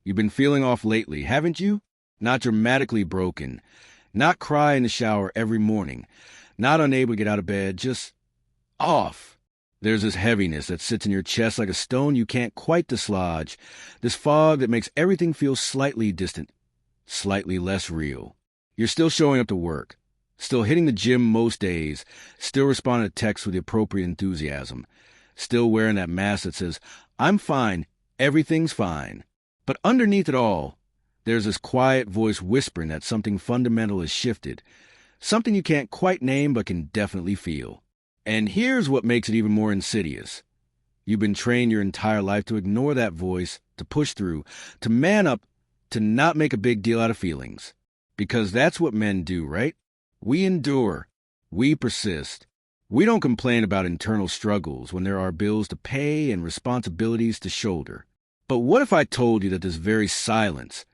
You've been feeling off lately, haven't you? Not dramatically broken. Not cry in the shower every morning. Not unable to get out of bed, just off. There's this heaviness that sits in your chest like a stone you can't quite dislodge. This fog that makes everything feel slightly distant, slightly less real. You're still showing up to work. Still hitting the gym most days. Still responding to texts with the appropriate enthusiasm. Still wearing that mask that says, I'm fine, everything's fine. But underneath it all, there's this quiet voice whispering that something fundamental has shifted. Something you can't quite name but can definitely feel. And here's what makes it even more insidious. You've been trained your entire life to ignore that voice, to push through, to man up, to not make a big deal out of feelings. Because that's what men do, right? We endure. We persist. We don't complain about internal struggles when there are bills to pay and responsibilities to shoulder. But what if I told you that this very silence,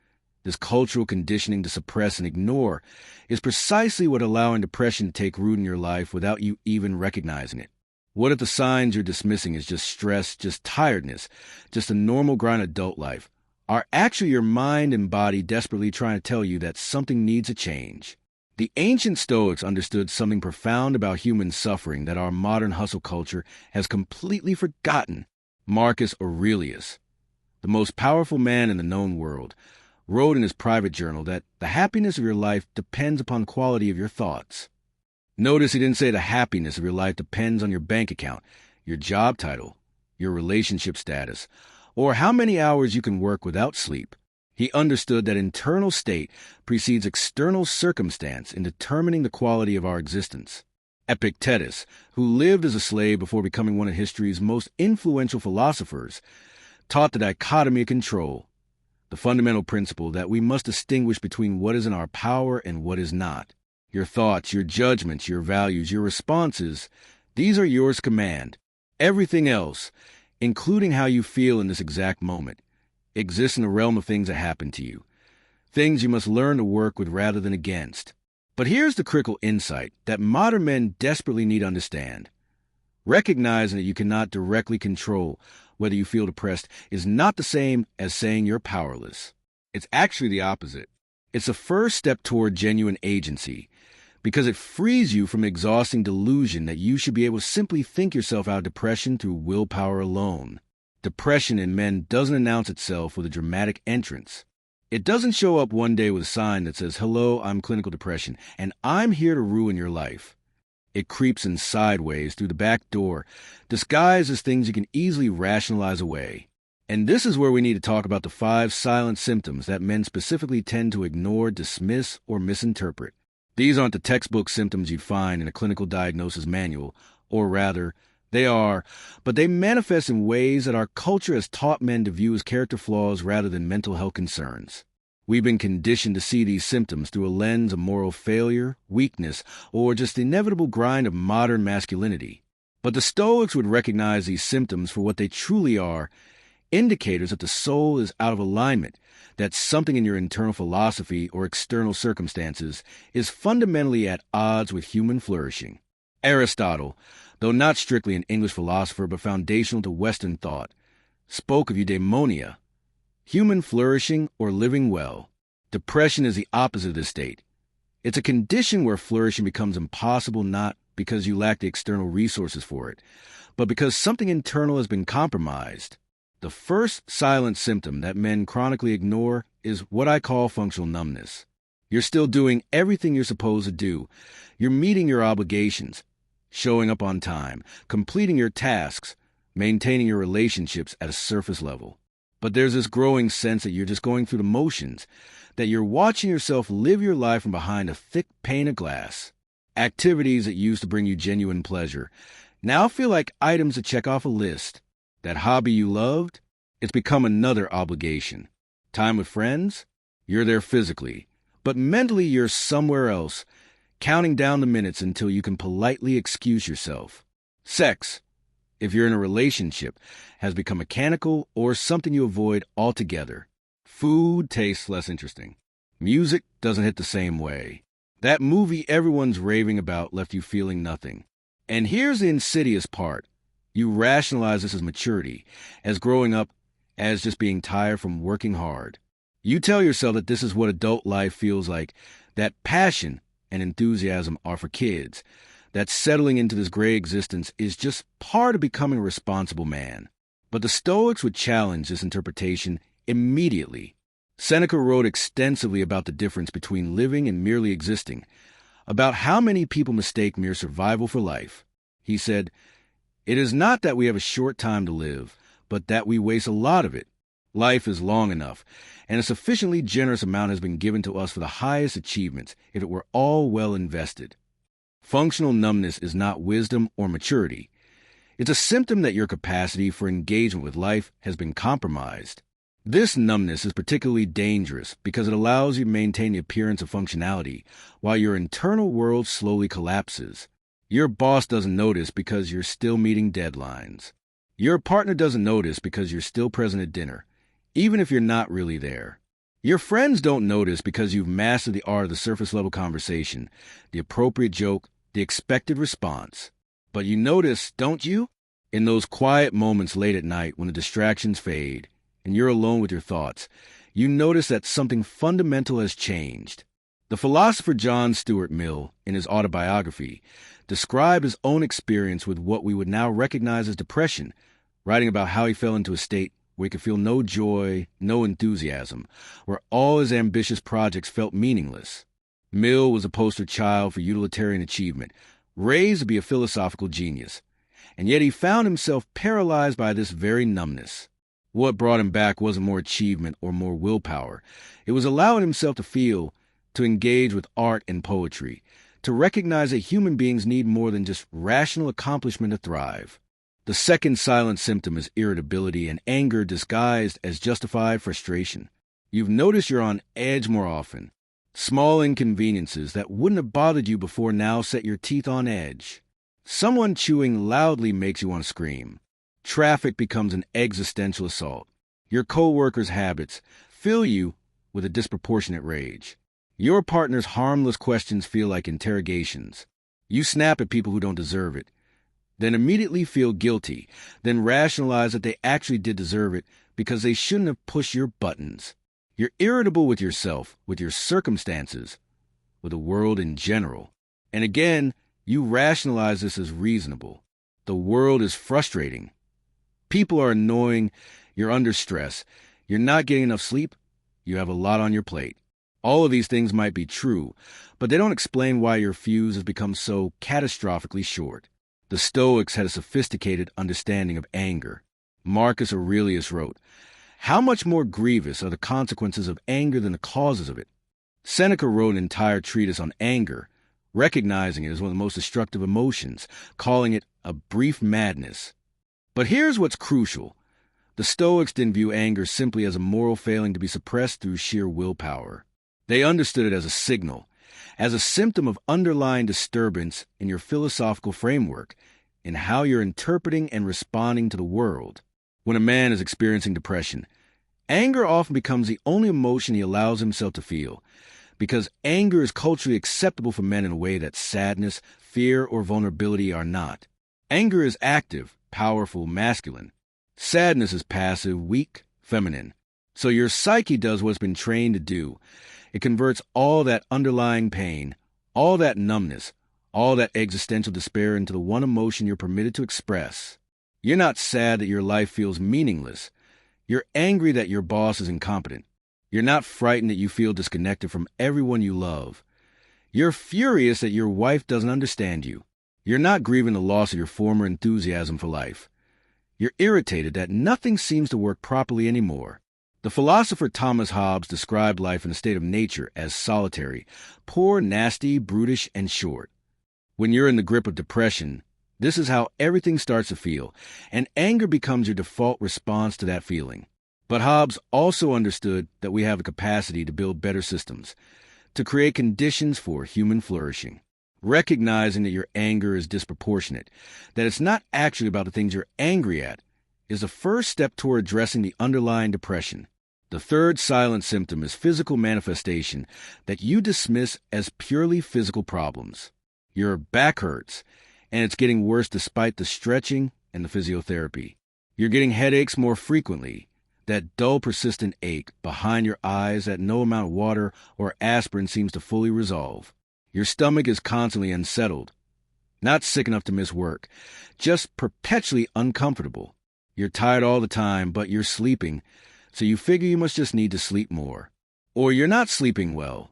this cultural conditioning to suppress and ignore, is precisely what allowing depression to take root in your life without you even recognizing it? What if the signs you're dismissing as just stress, just tiredness, just a normal grind adult life, are actually your mind and body desperately trying to tell you that something needs a change? The ancient Stoics understood something profound about human suffering that our modern hustle culture has completely forgotten. Marcus Aurelius, the most powerful man in the known world, wrote in his private journal that the happiness of your life depends upon the quality of your thoughts. Notice he didn't say the happiness of your life depends on your bank account, your job title, your relationship status, or how many hours you can work without sleep. He understood that internal state precedes external circumstance in determining the quality of our existence. Epictetus, who lived as a slave before becoming one of history's most influential philosophers, taught the dichotomy of control, the fundamental principle that we must distinguish between what is in our power and what is not. Your thoughts, your judgments, your values, your responses, these are yours to command. Everything else, including how you feel in this exact moment, exists in the realm of things that happen to you, things you must learn to work with rather than against. But here's the critical insight that modern men desperately need to understand. Recognizing that you cannot directly control whether you feel depressed is not the same as saying you're powerless. It's actually the opposite. It's a first step toward genuine agency, because it frees you from the exhausting delusion that you should be able to simply think yourself out of depression through willpower alone. Depression in men doesn't announce itself with a dramatic entrance. It doesn't show up one day with a sign that says, "Hello, I'm clinical depression, and I'm here to ruin your life." It creeps in sideways through the back door, disguised as things you can easily rationalize away. And this is where we need to talk about the 5 silent symptoms that men specifically tend to ignore, dismiss, or misinterpret. These aren't the textbook symptoms you'd find in a clinical diagnosis manual, or rather, they are, but they manifest in ways that our culture has taught men to view as character flaws rather than mental health concerns. We've been conditioned to see these symptoms through a lens of moral failure, weakness, or just the inevitable grind of modern masculinity. But the Stoics would recognize these symptoms for what they truly are, indicators that the soul is out of alignment, that something in your internal philosophy or external circumstances is fundamentally at odds with human flourishing. Aristotle, though not strictly an English philosopher but foundational to Western thought, spoke of eudaimonia, human flourishing or living well. Depression is the opposite of this state. It's a condition where flourishing becomes impossible not because you lack the external resources for it, but because something internal has been compromised. The first silent symptom that men chronically ignore is what I call functional numbness. You're still doing everything you're supposed to do. You're meeting your obligations, showing up on time, completing your tasks, maintaining your relationships at a surface level. But there's this growing sense that you're just going through the motions, that you're watching yourself live your life from behind a thick pane of glass. Activities that used to bring you genuine pleasure now feel like items to check off a list. That hobby you loved, it's become another obligation. Time with friends, you're there physically, but mentally you're somewhere else, counting down the minutes until you can politely excuse yourself. Sex, if you're in a relationship, has become mechanical or something you avoid altogether. Food tastes less interesting. Music doesn't hit the same way. That movie everyone's raving about left you feeling nothing. And here's the insidious part. You rationalize this as maturity, as growing up, as just being tired from working hard. You tell yourself that this is what adult life feels like, that passion and enthusiasm are for kids, that settling into this gray existence is just part of becoming a responsible man. But the Stoics would challenge this interpretation immediately. Seneca wrote extensively about the difference between living and merely existing, about how many people mistake mere survival for life. He said, "It is not that we have a short time to live, but that we waste a lot of it. Life is long enough, and a sufficiently generous amount has been given to us for the highest achievements if it were all well invested." Functional numbness is not wisdom or maturity. It's a symptom that your capacity for engagement with life has been compromised. This numbness is particularly dangerous because it allows you to maintain the appearance of functionality while your internal world slowly collapses. Your boss doesn't notice because you're still meeting deadlines. Your partner doesn't notice because you're still present at dinner, even if you're not really there. Your friends don't notice because you've mastered the art of the surface-level conversation, the appropriate joke, the expected response. But you notice, don't you? In those quiet moments late at night when the distractions fade and you're alone with your thoughts, you notice that something fundamental has changed. The philosopher John Stuart Mill, in his autobiography, described his own experience with what we would now recognize as depression, writing about how he fell into a state where he could feel no joy, no enthusiasm, where all his ambitious projects felt meaningless. Mill was a poster child for utilitarian achievement, raised to be a philosophical genius, and yet he found himself paralyzed by this very numbness. What brought him back wasn't more achievement or more willpower. It was allowing himself to feel, to engage with art and poetry, to recognize that human beings need more than just rational accomplishment to thrive. The second silent symptom is irritability and anger disguised as justified frustration. You've noticed you're on edge more often. Small inconveniences that wouldn't have bothered you before now set your teeth on edge. Someone chewing loudly makes you want to scream. Traffic becomes an existential assault. Your coworkers' habits fill you with a disproportionate rage. Your partner's harmless questions feel like interrogations. You snap at people who don't deserve it, then immediately feel guilty, then rationalize that they actually did deserve it because they shouldn't have pushed your buttons. You're irritable with yourself, with your circumstances, with the world in general. And again, you rationalize this as reasonable. The world is frustrating. People are annoying. You're under stress. You're not getting enough sleep. You have a lot on your plate. All of these things might be true, but they don't explain why your fuse has become so catastrophically short. The Stoics had a sophisticated understanding of anger. Marcus Aurelius wrote, "How much more grievous are the consequences of anger than the causes of it?" Seneca wrote an entire treatise on anger, recognizing it as one of the most destructive emotions, calling it a brief madness. But here's what's crucial. The Stoics didn't view anger simply as a moral failing to be suppressed through sheer willpower. They understood it as a signal, as a symptom of underlying disturbance in your philosophical framework, in how you're interpreting and responding to the world. When a man is experiencing depression, anger often becomes the only emotion he allows himself to feel, because anger is culturally acceptable for men in a way that sadness, fear, or vulnerability are not. Anger is active, powerful, masculine. Sadness is passive, weak, feminine. So your psyche does what it's been trained to do. It converts all that underlying pain, all that numbness, all that existential despair into the one emotion you're permitted to express. You're not sad that your life feels meaningless. You're angry that your boss is incompetent. You're not frightened that you feel disconnected from everyone you love. You're furious that your wife doesn't understand you. You're not grieving the loss of your former enthusiasm for life. You're irritated that nothing seems to work properly anymore. The philosopher Thomas Hobbes described life in a state of nature as solitary, poor, nasty, brutish, and short. When you're in the grip of depression, this is how everything starts to feel, and anger becomes your default response to that feeling. But Hobbes also understood that we have a capacity to build better systems, to create conditions for human flourishing. Recognizing that your anger is disproportionate, that it's not actually about the things you're angry at, is the first step toward addressing the underlying depression. The third silent symptom is physical manifestation that you dismiss as purely physical problems. Your back hurts, and it's getting worse despite the stretching and the physiotherapy. You're getting headaches more frequently, That dull, persistent ache behind your eyes that no amount of water or aspirin seems to fully resolve. Your stomach is constantly unsettled. Not sick enough to miss work, just perpetually uncomfortable. You're tired all the time, but you're sleeping, so you figure you must just need to sleep more. Or you're not sleeping well.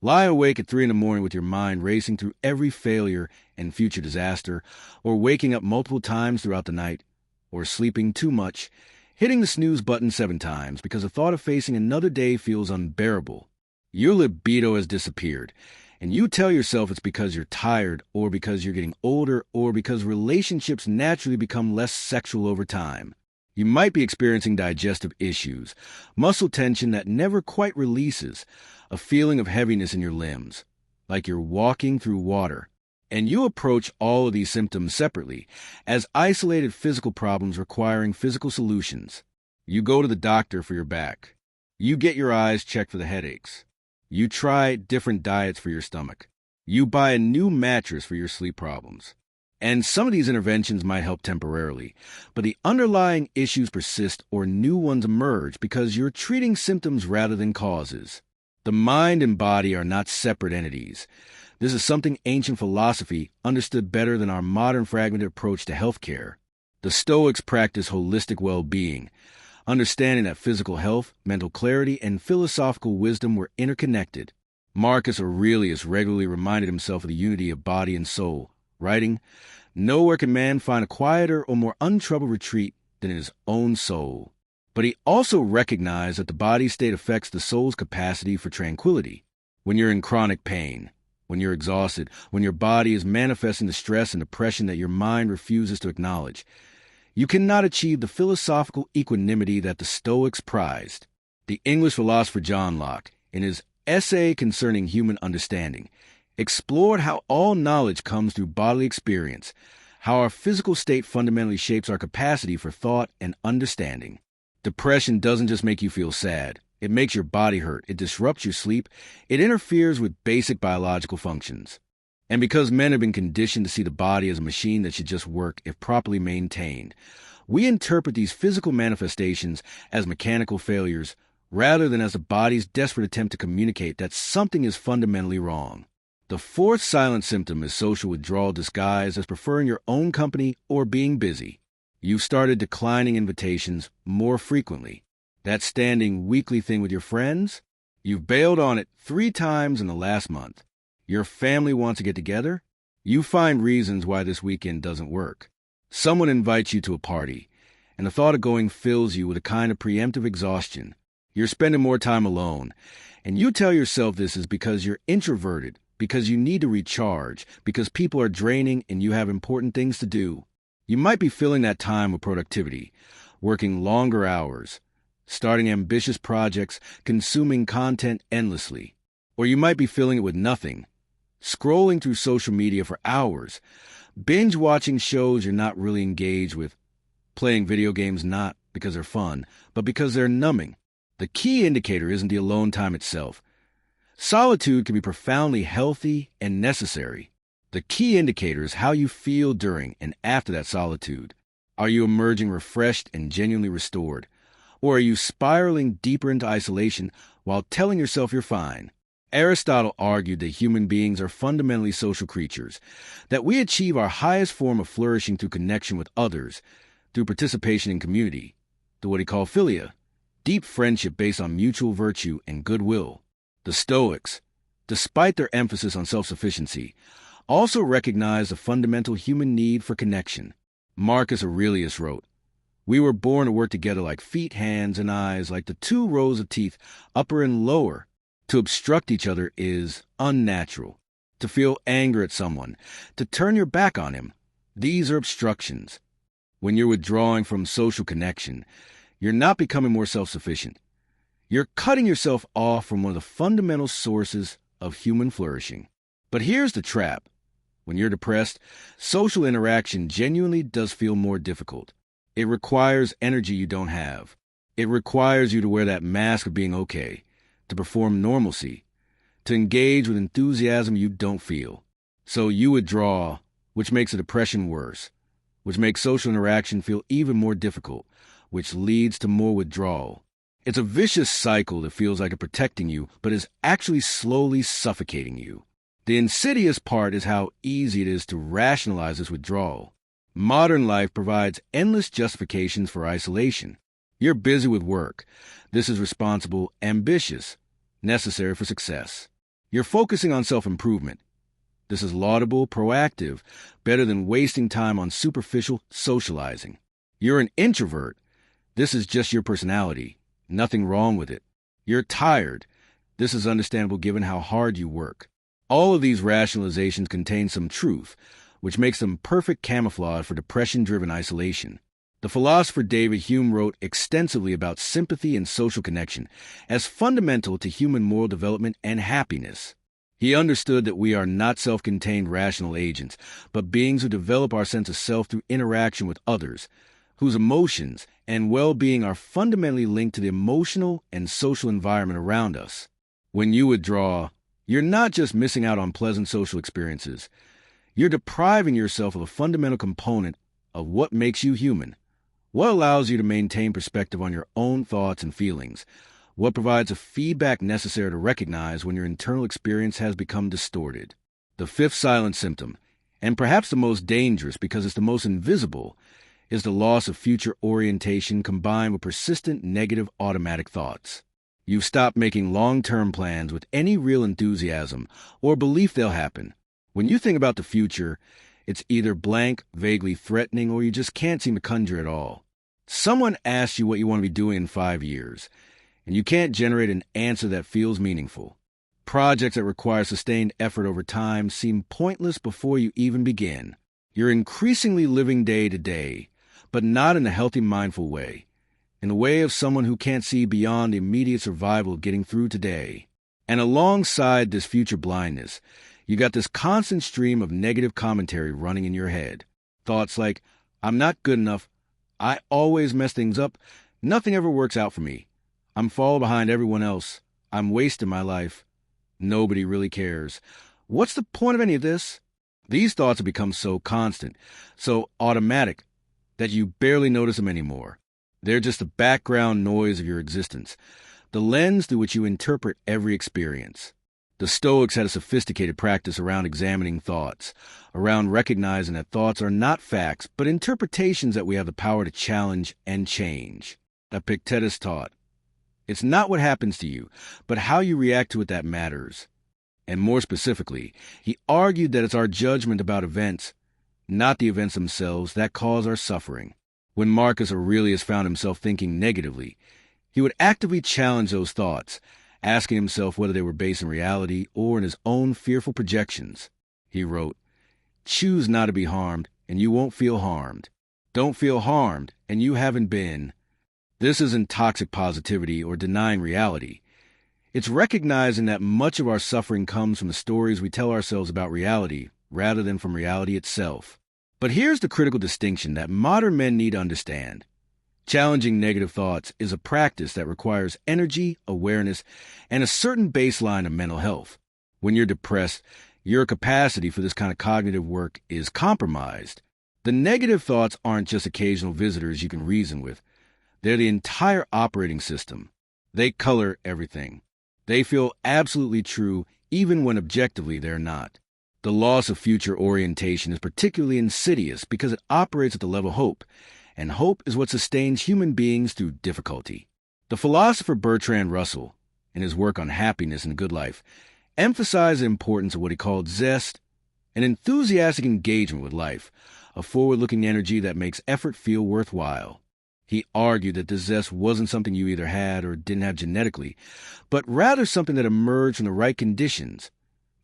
Lie awake at 3 a.m. with your mind racing through every failure and future disaster, or waking up multiple times throughout the night, or sleeping too much, hitting the snooze button 7 times because the thought of facing another day feels unbearable. Your libido has disappeared, and you tell yourself it's because you're tired, or because you're getting older, or because relationships naturally become less sexual over time. You might be experiencing digestive issues, muscle tension that never quite releases, a feeling of heaviness in your limbs, like you're walking through water. And you approach all of these symptoms separately, as isolated physical problems requiring physical solutions. You go to the doctor for your back. You get your eyes checked for the headaches. You try different diets for your stomach. You buy a new mattress for your sleep problems. And some of these interventions might help temporarily, but the underlying issues persist or new ones emerge because you're treating symptoms rather than causes. The mind and body are not separate entities. This is something ancient philosophy understood better than our modern fragmented approach to healthcare. The Stoics practiced holistic well-being, understanding that physical health, mental clarity, and philosophical wisdom were interconnected. Marcus Aurelius regularly reminded himself of the unity of body and soul, writing, "Nowhere can man find a quieter or more untroubled retreat than in his own soul." But he also recognized that the body's state affects the soul's capacity for tranquility. When you're in chronic pain, when you're exhausted, when your body is manifesting the stress and depression that your mind refuses to acknowledge, you cannot achieve the philosophical equanimity that the Stoics prized. The English philosopher John Locke, in his essay concerning human understanding, explored how all knowledge comes through bodily experience, how our physical state fundamentally shapes our capacity for thought and understanding. Depression doesn't just make you feel sad. It makes your body hurt. It disrupts your sleep. It interferes with basic biological functions. And because men have been conditioned to see the body as a machine that should just work if properly maintained, we interpret these physical manifestations as mechanical failures rather than as the body's desperate attempt to communicate that something is fundamentally wrong. The fourth silent symptom is social withdrawal disguised as preferring your own company or being busy. You've started declining invitations more frequently. That standing weekly thing with your friends, you've bailed on it 3 times in the last month. Your family wants to get together. You find reasons why this weekend doesn't work. Someone invites you to a party, and the thought of going fills you with a kind of preemptive exhaustion. You're spending more time alone, and you tell yourself this is because you're introverted, because you need to recharge, because people are draining and you have important things to do. You might be filling that time with productivity, working longer hours, starting ambitious projects, consuming content endlessly. Or you might be filling it with nothing, scrolling through social media for hours, binge-watching shows you're not really engaged with, playing video games not because they're fun, but because they're numbing. The key indicator isn't the alone time itself. Solitude can be profoundly healthy and necessary. The key indicator is how you feel during and after that solitude. Are you emerging refreshed and genuinely restored? Or are you spiraling deeper into isolation while telling yourself you're fine? Aristotle argued that human beings are fundamentally social creatures, that we achieve our highest form of flourishing through connection with others, through participation in community, through what he called philia, deep friendship based on mutual virtue and goodwill. The Stoics, despite their emphasis on self-sufficiency, also recognized the fundamental human need for connection. Marcus Aurelius wrote, "We were born to work together like feet, hands, and eyes, like the 2 rows of teeth, upper and lower. To obstruct each other is unnatural. To feel anger at someone, to turn your back on him, these are obstructions. When you're withdrawing from social connection, you're not becoming more self-sufficient. You're cutting yourself off from one of the fundamental sources of human flourishing." But here's the trap. When you're depressed, social interaction genuinely does feel more difficult. It requires energy you don't have. It requires you to wear that mask of being okay, to perform normalcy, to engage with enthusiasm you don't feel. So you withdraw, which makes the depression worse, which makes social interaction feel even more difficult, which leads to more withdrawal. It's a vicious cycle that feels like it's protecting you, but is actually slowly suffocating you. The insidious part is how easy it is to rationalize this withdrawal. Modern life provides endless justifications for isolation. You're busy with work. This is responsible, ambitious, necessary for success. You're focusing on self-improvement. This is laudable, proactive, better than wasting time on superficial socializing. You're an introvert. This is just your personality. Nothing wrong with it. You're tired. This is understandable given how hard you work. All of these rationalizations contain some truth, which makes them perfect camouflage for depression-driven isolation. The philosopher David Hume wrote extensively about sympathy and social connection as fundamental to human moral development and happiness. He understood that we are not self-contained rational agents, but beings who develop our sense of self through interaction with others, whose emotions and well-being are fundamentally linked to the emotional and social environment around us. When you withdraw, you're not just missing out on pleasant social experiences. You're depriving yourself of a fundamental component of what makes you human, what allows you to maintain perspective on your own thoughts and feelings, what provides a feedback necessary to recognize when your internal experience has become distorted. The fifth silent symptom, and perhaps the most dangerous because it's the most invisible, is the loss of future orientation combined with persistent negative automatic thoughts. You've stopped making long-term plans with any real enthusiasm or belief they'll happen. When you think about the future, it's either blank, vaguely threatening, or you just can't seem to conjure at all. Someone asks you what you want to be doing in 5 years, and you can't generate an answer that feels meaningful. Projects that require sustained effort over time seem pointless before you even begin. You're increasingly living day to day, but not in a healthy, mindful way. In the way of someone who can't see beyond the immediate survival of getting through today. And alongside this future blindness, you got this constant stream of negative commentary running in your head. Thoughts like, I'm not good enough, I always mess things up, nothing ever works out for me, I'm falling behind everyone else, I'm wasting my life, nobody really cares. What's the point of any of this? These thoughts have become so constant, so automatic, that you barely notice them anymore. They're just the background noise of your existence, the lens through which you interpret every experience. The Stoics had a sophisticated practice around examining thoughts, around recognizing that thoughts are not facts, but interpretations that we have the power to challenge and change. Epictetus taught, it's not what happens to you, but how you react to it that matters. And more specifically, he argued that it's our judgment about events, not the events themselves, that cause our suffering. When Marcus Aurelius found himself thinking negatively, he would actively challenge those thoughts, asking himself whether they were based in reality or in his own fearful projections. He wrote, choose not to be harmed, and you won't feel harmed. Don't feel harmed, and you haven't been. This isn't toxic positivity or denying reality. It's recognizing that much of our suffering comes from the stories we tell ourselves about reality, rather than from reality itself. But here's the critical distinction that modern men need to understand. Challenging negative thoughts is a practice that requires energy, awareness, and a certain baseline of mental health. When you're depressed, your capacity for this kind of cognitive work is compromised. The negative thoughts aren't just occasional visitors you can reason with. They're the entire operating system. They color everything. They feel absolutely true, even when objectively they're not. The loss of future orientation is particularly insidious because it operates at the level of hope, and hope is what sustains human beings through difficulty. The philosopher Bertrand Russell, in his work on happiness and the good life, emphasized the importance of what he called zest, an enthusiastic engagement with life, a forward-looking energy that makes effort feel worthwhile. He argued that this zest wasn't something you either had or didn't have genetically, but rather something that emerged from the right conditions: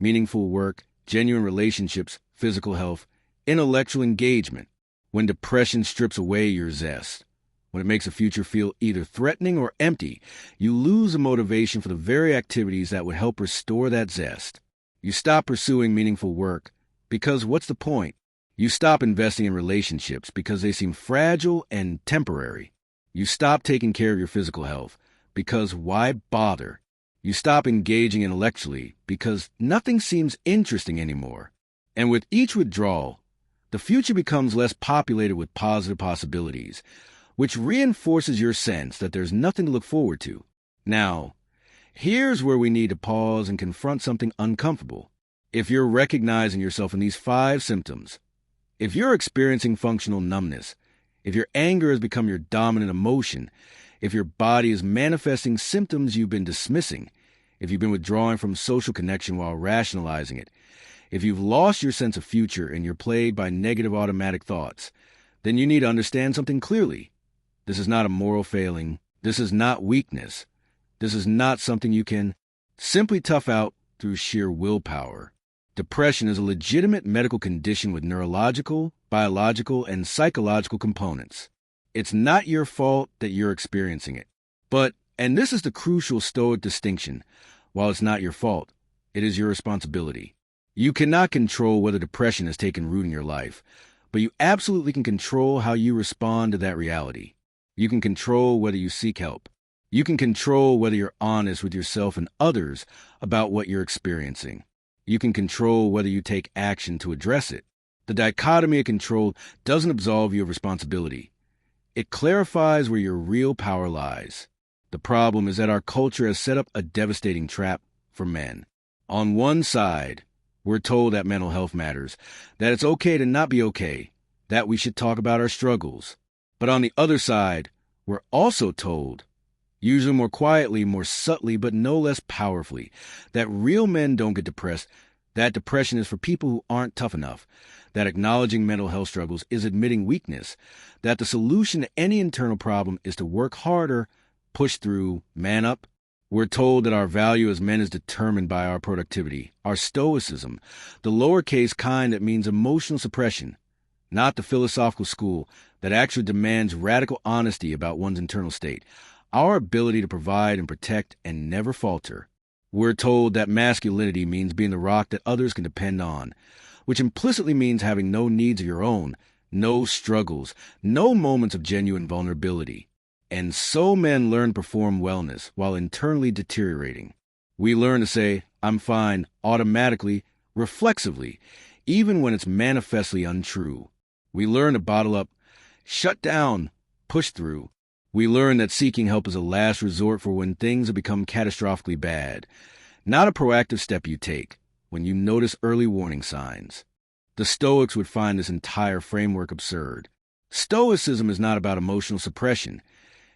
meaningful work, genuine relationships, physical health, intellectual engagement. When depression strips away your zest, when it makes the future feel either threatening or empty, you lose the motivation for the very activities that would help restore that zest. You stop pursuing meaningful work because what's the point? You stop investing in relationships because they seem fragile and temporary. You stop taking care of your physical health because why bother? You stop engaging intellectually because nothing seems interesting anymore. And with each withdrawal, the future becomes less populated with positive possibilities, which reinforces your sense that there's nothing to look forward to. Now, here's where we need to pause and confront something uncomfortable. If you're recognizing yourself in these 5 symptoms, if you're experiencing functional numbness, if your anger has become your dominant emotion, if your body is manifesting symptoms you've been dismissing, if you've been withdrawing from social connection while rationalizing it, if you've lost your sense of future and you're plagued by negative automatic thoughts, then you need to understand something clearly. This is not a moral failing. This is not weakness. This is not something you can simply tough out through sheer willpower. Depression is a legitimate medical condition with neurological, biological, and psychological components. It's not your fault that you're experiencing it. But, and this is the crucial Stoic distinction, while it's not your fault, it is your responsibility. You cannot control whether depression has taken root in your life, but you absolutely can control how you respond to that reality. You can control whether you seek help. You can control whether you're honest with yourself and others about what you're experiencing. You can control whether you take action to address it. The dichotomy of control doesn't absolve you of responsibility. It clarifies where your real power lies. The problem is that our culture has set up a devastating trap for men. On one side, we're told that mental health matters, that it's okay to not be okay, that we should talk about our struggles. But on the other side, we're also told, usually more quietly, more subtly, but no less powerfully, that real men don't get depressed, that depression is for people who aren't tough enough, that acknowledging mental health struggles is admitting weakness, that the solution to any internal problem is to work harder, push through, man up. We're told that our value as men is determined by our productivity, our stoicism, the lowercase kind that means emotional suppression, not the philosophical school that actually demands radical honesty about one's internal state, our ability to provide and protect and never falter. We're told that masculinity means being the rock that others can depend on, which implicitly means having no needs of your own, no struggles, no moments of genuine vulnerability. And so men learn to perform wellness while internally deteriorating. We learn to say, I'm fine, automatically, reflexively, even when it's manifestly untrue. We learn to bottle up, shut down, push through. We learn that seeking help is a last resort for when things have become catastrophically bad, not a proactive step you take when you notice early warning signs. The Stoics would find this entire framework absurd. Stoicism is not about emotional suppression.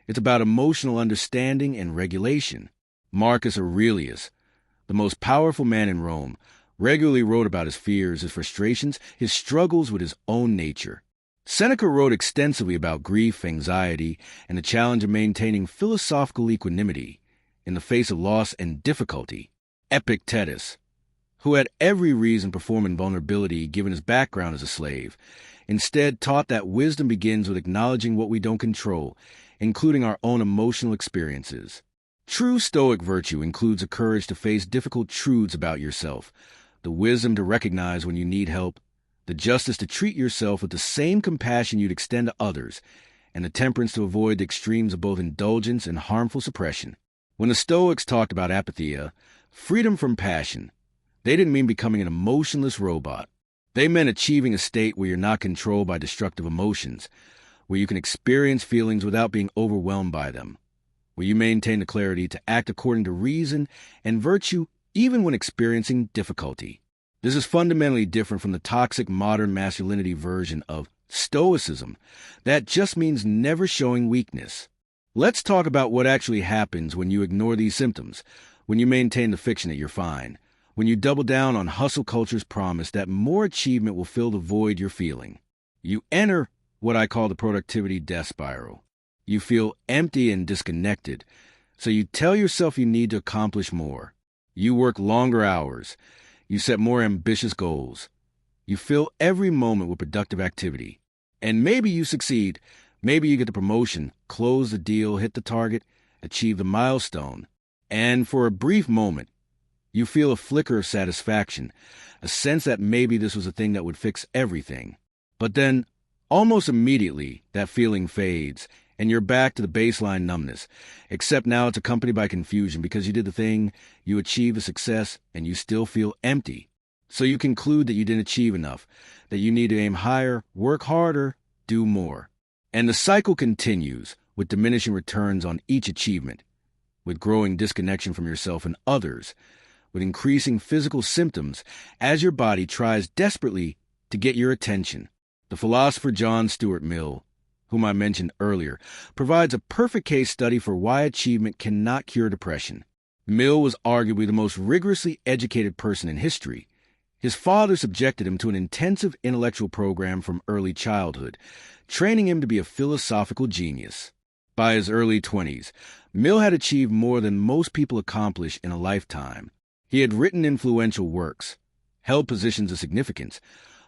It's about emotional understanding and regulation. Marcus Aurelius, the most powerful man in Rome, regularly wrote about his fears, his frustrations, his struggles with his own nature. Seneca wrote extensively about grief, anxiety, and the challenge of maintaining philosophical equanimity in the face of loss and difficulty. Epictetus, who had every reason to perform in vulnerability given his background as a slave, instead taught that wisdom begins with acknowledging what we don't control, including our own emotional experiences. True Stoic virtue includes a courage to face difficult truths about yourself, the wisdom to recognize when you need help, the justice to treat yourself with the same compassion you'd extend to others, and the temperance to avoid the extremes of both indulgence and harmful suppression. When the Stoics talked about apatheia, freedom from passion, they didn't mean becoming an emotionless robot. They meant achieving a state where you're not controlled by destructive emotions, where you can experience feelings without being overwhelmed by them, where you maintain the clarity to act according to reason and virtue even when experiencing difficulty. This is fundamentally different from the toxic modern masculinity version of Stoicism that just means never showing weakness. Let's talk about what actually happens when you ignore these symptoms, when you maintain the fiction that you're fine, when you double down on hustle culture's promise that more achievement will fill the void you're feeling. You enter what I call the productivity death spiral. You feel empty and disconnected, so you tell yourself you need to accomplish more. You work longer hours. You set more ambitious goals. You fill every moment with productive activity. And maybe you succeed. Maybe you get the promotion, close the deal, hit the target, achieve the milestone. And for a brief moment, you feel a flicker of satisfaction, a sense that maybe this was a thing that would fix everything. But then, almost immediately, that feeling fades, and you're back to the baseline numbness, except now it's accompanied by confusion because you did the thing, you achieved a success, and you still feel empty. So you conclude that you didn't achieve enough, that you need to aim higher, work harder, do more. And the cycle continues with diminishing returns on each achievement, with growing disconnection from yourself and others, with increasing physical symptoms as your body tries desperately to get your attention. The philosopher John Stuart Mill, whom I mentioned earlier, provides a perfect case study for why achievement cannot cure depression. Mill was arguably the most rigorously educated person in history. His father subjected him to an intensive intellectual program from early childhood, training him to be a philosophical genius. By his early 20s, Mill had achieved more than most people accomplish in a lifetime. He had written influential works, held positions of significance,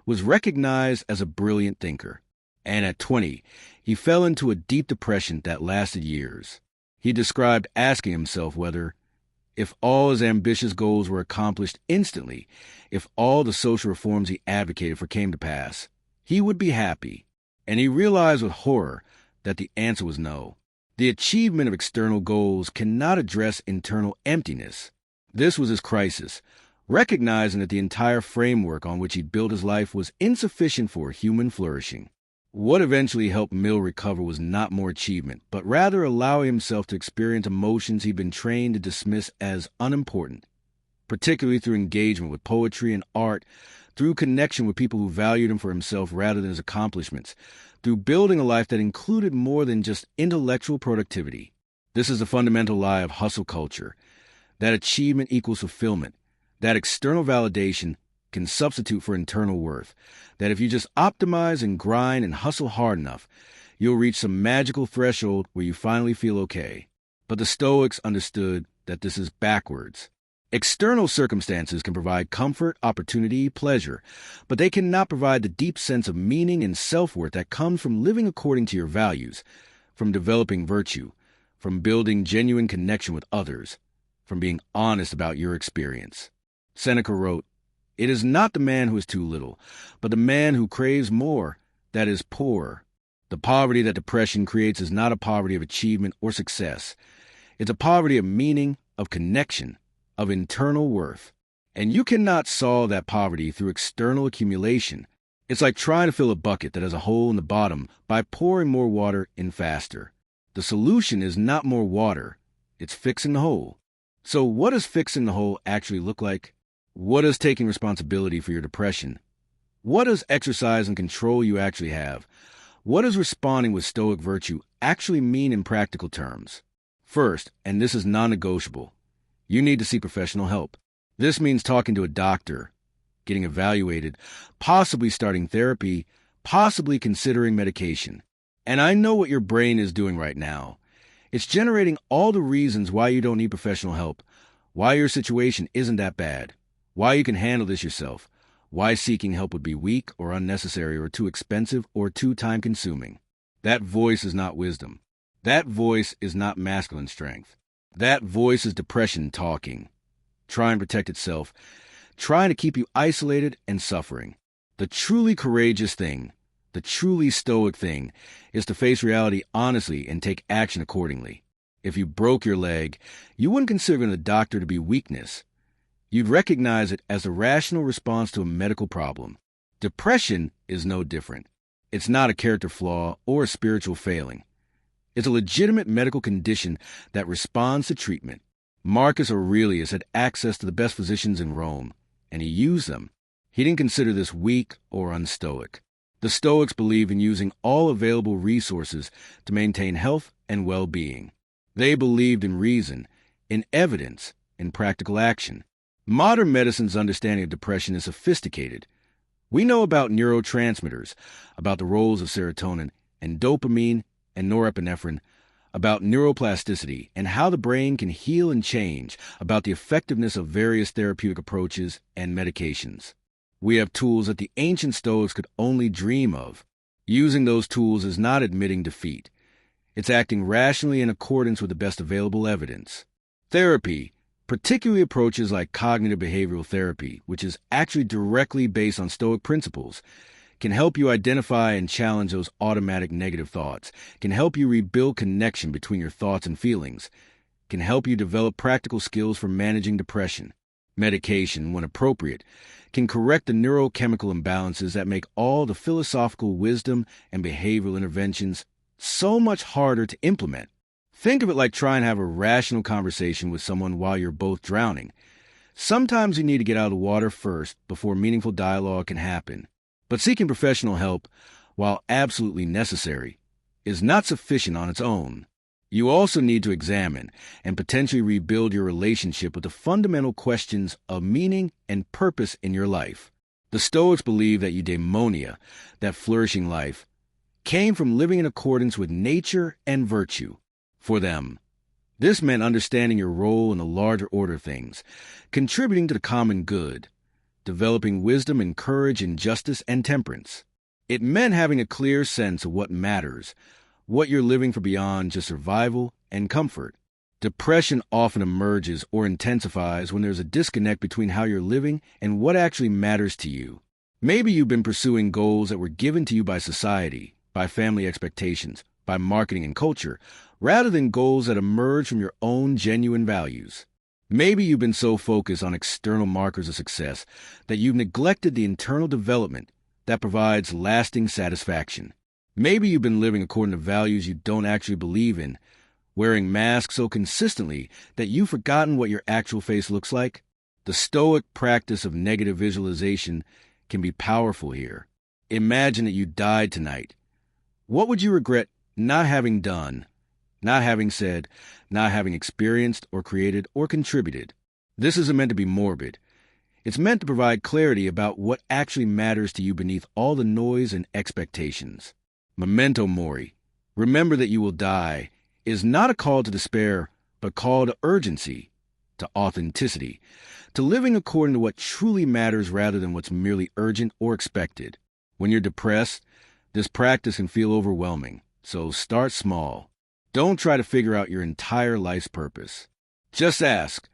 was recognized as a brilliant thinker. And at 20, he fell into a deep depression that lasted years. He described asking himself whether, if all his ambitious goals were accomplished instantly, if all the social reforms he advocated for came to pass, he would be happy. And he realized with horror that the answer was no. The achievement of external goals cannot address internal emptiness. This was his crisis, recognizing that the entire framework on which he'd built his life was insufficient for human flourishing. What eventually helped Mill recover was not more achievement, but rather allowing himself to experience emotions he'd been trained to dismiss as unimportant, particularly through engagement with poetry and art, through connection with people who valued him for himself rather than his accomplishments, through building a life that included more than just intellectual productivity. This is the fundamental lie of hustle culture, that achievement equals fulfillment, that external validation can substitute for internal worth, that if you just optimize and grind and hustle hard enough, you'll reach some magical threshold where you finally feel okay. But the Stoics understood that this is backwards. External circumstances can provide comfort, opportunity, pleasure, but they cannot provide the deep sense of meaning and self-worth that comes from living according to your values, from developing virtue, from building genuine connection with others, from being honest about your experience. Seneca wrote, "It is not the man who is too little, but the man who craves more that is poor." The poverty that depression creates is not a poverty of achievement or success. It's a poverty of meaning, of connection, of internal worth. And you cannot solve that poverty through external accumulation. It's like trying to fill a bucket that has a hole in the bottom by pouring more water in faster. The solution is not more water, it's fixing the hole. So what does fixing the hole actually look like? What does taking responsibility for your depression? What does exercise and control you actually have? What does responding with stoic virtue actually mean in practical terms? First, and this is non-negotiable, you need to seek professional help. This means talking to a doctor, getting evaluated, possibly starting therapy, possibly considering medication. And I know what your brain is doing right now. It's generating all the reasons why you don't need professional help, why your situation isn't that bad, why you can handle this yourself, why seeking help would be weak or unnecessary or too expensive or too time-consuming. That voice is not wisdom. That voice is not masculine strength. That voice is depression talking, trying to protect itself, trying to keep you isolated and suffering. The truly courageous thing, the truly stoic thing, is to face reality honestly and take action accordingly. If you broke your leg, you wouldn't consider the doctor to be weakness. You'd recognize it as a rational response to a medical problem. Depression is no different. It's not a character flaw or a spiritual failing. It's a legitimate medical condition that responds to treatment. Marcus Aurelius had access to the best physicians in Rome, and he used them. He didn't consider this weak or unstoic. The Stoics believed in using all available resources to maintain health and well-being. They believed in reason, in evidence, in practical action. Modern medicine's understanding of depression is sophisticated. We know about neurotransmitters, about the roles of serotonin and dopamine and norepinephrine, about neuroplasticity and how the brain can heal and change, about the effectiveness of various therapeutic approaches and medications. We have tools that the ancient Stoics could only dream of. Using those tools is not admitting defeat. It's acting rationally in accordance with the best available evidence. Therapy, particularly approaches like cognitive behavioral therapy, which is actually directly based on Stoic principles, can help you identify and challenge those automatic negative thoughts, can help you rebuild connection between your thoughts and feelings, can help you develop practical skills for managing depression. Medication, when appropriate, can correct the neurochemical imbalances that make all the philosophical wisdom and behavioral interventions so much harder to implement. Think of it like trying to have a rational conversation with someone while you're both drowning. Sometimes you need to get out of the water first before meaningful dialogue can happen. But seeking professional help, while absolutely necessary, is not sufficient on its own. You also need to examine and potentially rebuild your relationship with the fundamental questions of meaning and purpose in your life. The Stoics believe that eudaimonia, that flourishing life, came from living in accordance with nature and virtue. For them, this meant understanding your role in the larger order of things, contributing to the common good, developing wisdom and courage in justice and temperance. It meant having a clear sense of what matters, what you're living for beyond just survival and comfort. Depression often emerges or intensifies when there's a disconnect between how you're living and what actually matters to you. Maybe you've been pursuing goals that were given to you by society, by family expectations, by marketing and culture, rather than goals that emerge from your own genuine values. Maybe you've been so focused on external markers of success that you've neglected the internal development that provides lasting satisfaction. Maybe you've been living according to values you don't actually believe in, wearing masks so consistently that you've forgotten what your actual face looks like. The Stoic practice of negative visualization can be powerful here. Imagine that you died tonight. What would you regret not having done, not having said, not having experienced or created or contributed? This isn't meant to be morbid. It's meant to provide clarity about what actually matters to you beneath all the noise and expectations. Memento mori, remember that you will die, is not a call to despair, but a call to urgency, to authenticity, to living according to what truly matters rather than what's merely urgent or expected. When you're depressed, this practice can feel overwhelming, so start small. Don't try to figure out your entire life's purpose. Just ask,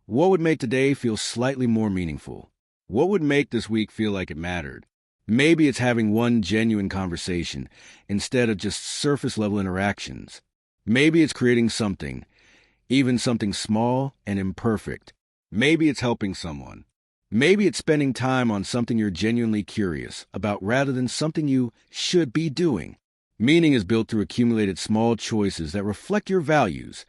what would make today feel slightly more meaningful? What would make this week feel like it mattered? Maybe it's having one genuine conversation instead of just surface-level interactions. Maybe it's creating something, even something small and imperfect. Maybe it's helping someone. Maybe it's spending time on something you're genuinely curious about rather than something you should be doing. Meaning is built through accumulated small choices that reflect your values,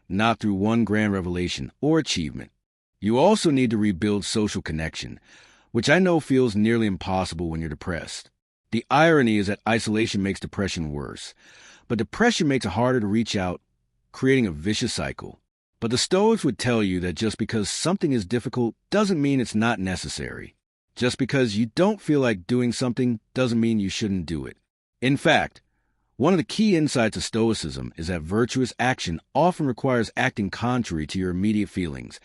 not through one grand revelation or achievement. You also need to rebuild social connection, which I know feels nearly impossible when you're depressed. The irony is that isolation makes depression worse, but depression makes it harder to reach out, creating a vicious cycle. But the Stoics would tell you that just because something is difficult doesn't mean it's not necessary. Just because you don't feel like doing something doesn't mean you shouldn't do it. In fact, one of the key insights of Stoicism is that virtuous action often requires acting contrary to your immediate feelings,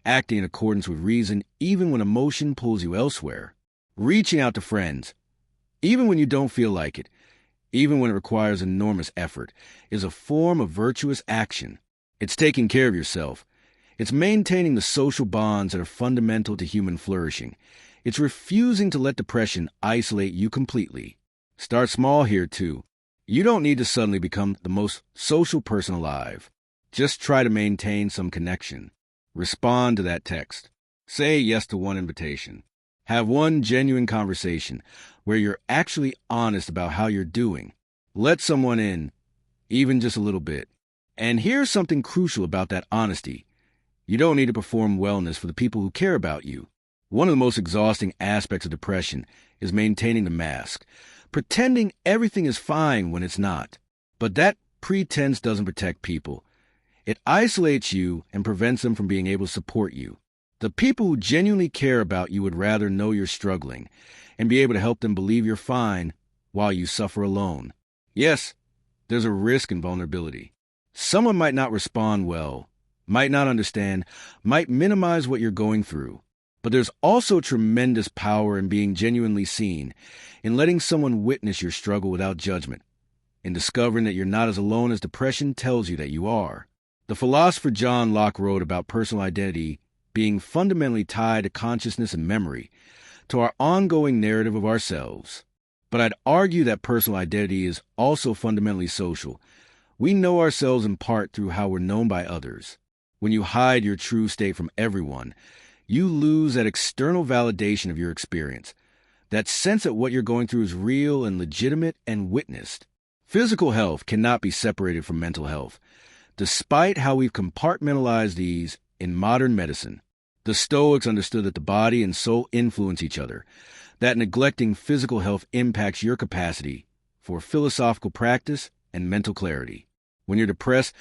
acting in accordance with reason even when emotion pulls you elsewhere. Reaching out to friends, even when you don't feel like it, even when it requires enormous effort, is a form of virtuous action. It's taking care of yourself. It's maintaining the social bonds that are fundamental to human flourishing. It's refusing to let depression isolate you completely. Start small here, too. You don't need to suddenly become the most social person alive. Just try to maintain some connection. Respond to that text. Say yes to one invitation. Have one genuine conversation where you're actually honest about how you're doing. Let someone in, even just a little bit. And here's something crucial about that honesty. You don't need to perform wellness for the people who care about you. One of the most exhausting aspects of depression is maintaining the mask, pretending everything is fine when it's not. But that pretense doesn't protect people. It isolates you and prevents them from being able to support you. The people who genuinely care about you would rather know you're struggling and be able to help them believe you're fine while you suffer alone. Yes, there's a risk in vulnerability. Someone might not respond well, might not understand, might minimize what you're going through. But there's also tremendous power in being genuinely seen, in letting someone witness your struggle without judgment, in discovering that you're not as alone as depression tells you that you are. The philosopher John Locke wrote about personal identity being fundamentally tied to consciousness and memory, to our ongoing narrative of ourselves. But I'd argue that personal identity is also fundamentally social. We know ourselves in part through how we're known by others. When you hide your true state from everyone, you lose that external validation of your experience, that sense that what you're going through is real and legitimate and witnessed. Physical health cannot be separated from mental health. Despite how we've compartmentalized these in modern medicine, the Stoics understood that the body and soul influence each other, that neglecting physical health impacts your capacity for philosophical practice and mental clarity. When you're depressed,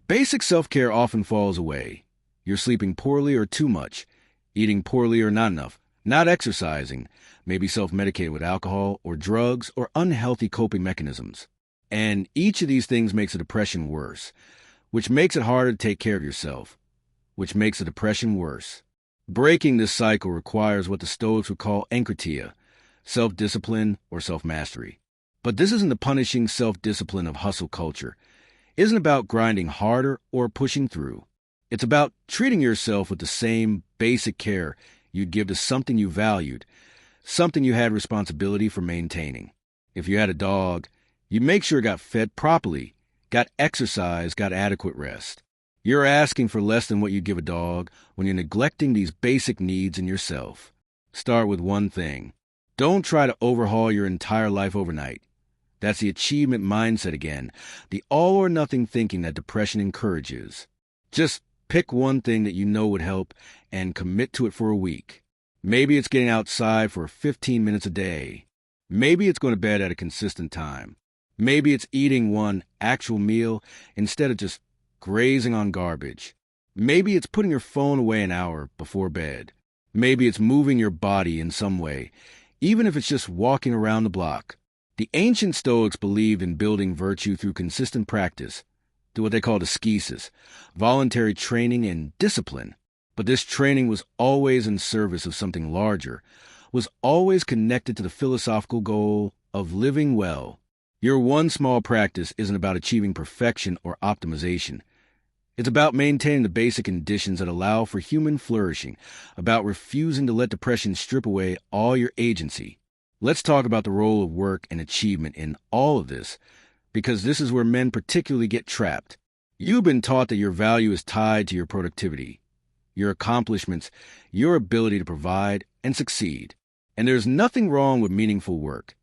basic self-care often falls away. You're sleeping poorly or too much, eating poorly or not enough, not exercising, maybe self-medicated with alcohol or drugs or unhealthy coping mechanisms. And each of these things makes a depression worse, which makes it harder to take care of yourself, which makes the depression worse. Breaking this cycle requires what the Stoics would call enkrateia, self-discipline or self-mastery. But this isn't the punishing self-discipline of hustle culture. It isn't about grinding harder or pushing through. It's about treating yourself with the same basic care you'd give to something you valued, something you had responsibility for maintaining. If you had a dog, you make sure it got fed properly, got exercise, got adequate rest. You're asking for less than what you give a dog when you're neglecting these basic needs in yourself. Start with one thing. Don't try to overhaul your entire life overnight. That's the achievement mindset again, the all-or-nothing thinking that depression encourages. Just pick one thing that you know would help and commit to it for a week. Maybe it's getting outside for 15 minutes a day. Maybe it's going to bed at a consistent time. Maybe it's eating one actual meal instead of just grazing on garbage. Maybe it's putting your phone away an hour before bed. Maybe it's moving your body in some way, even if it's just walking around the block. The ancient Stoics believed in building virtue through consistent practice, through what they called ascesis, voluntary training and discipline. But this training was always in service of something larger, was always connected to the philosophical goal of living well. Your one small practice isn't about achieving perfection or optimization. It's about maintaining the basic conditions that allow for human flourishing, about refusing to let depression strip away all your agency. Let's talk about the role of work and achievement in all of this, because this is where men particularly get trapped. You've been taught that your value is tied to your productivity, your accomplishments, your ability to provide and succeed. And there's nothing wrong with meaningful work.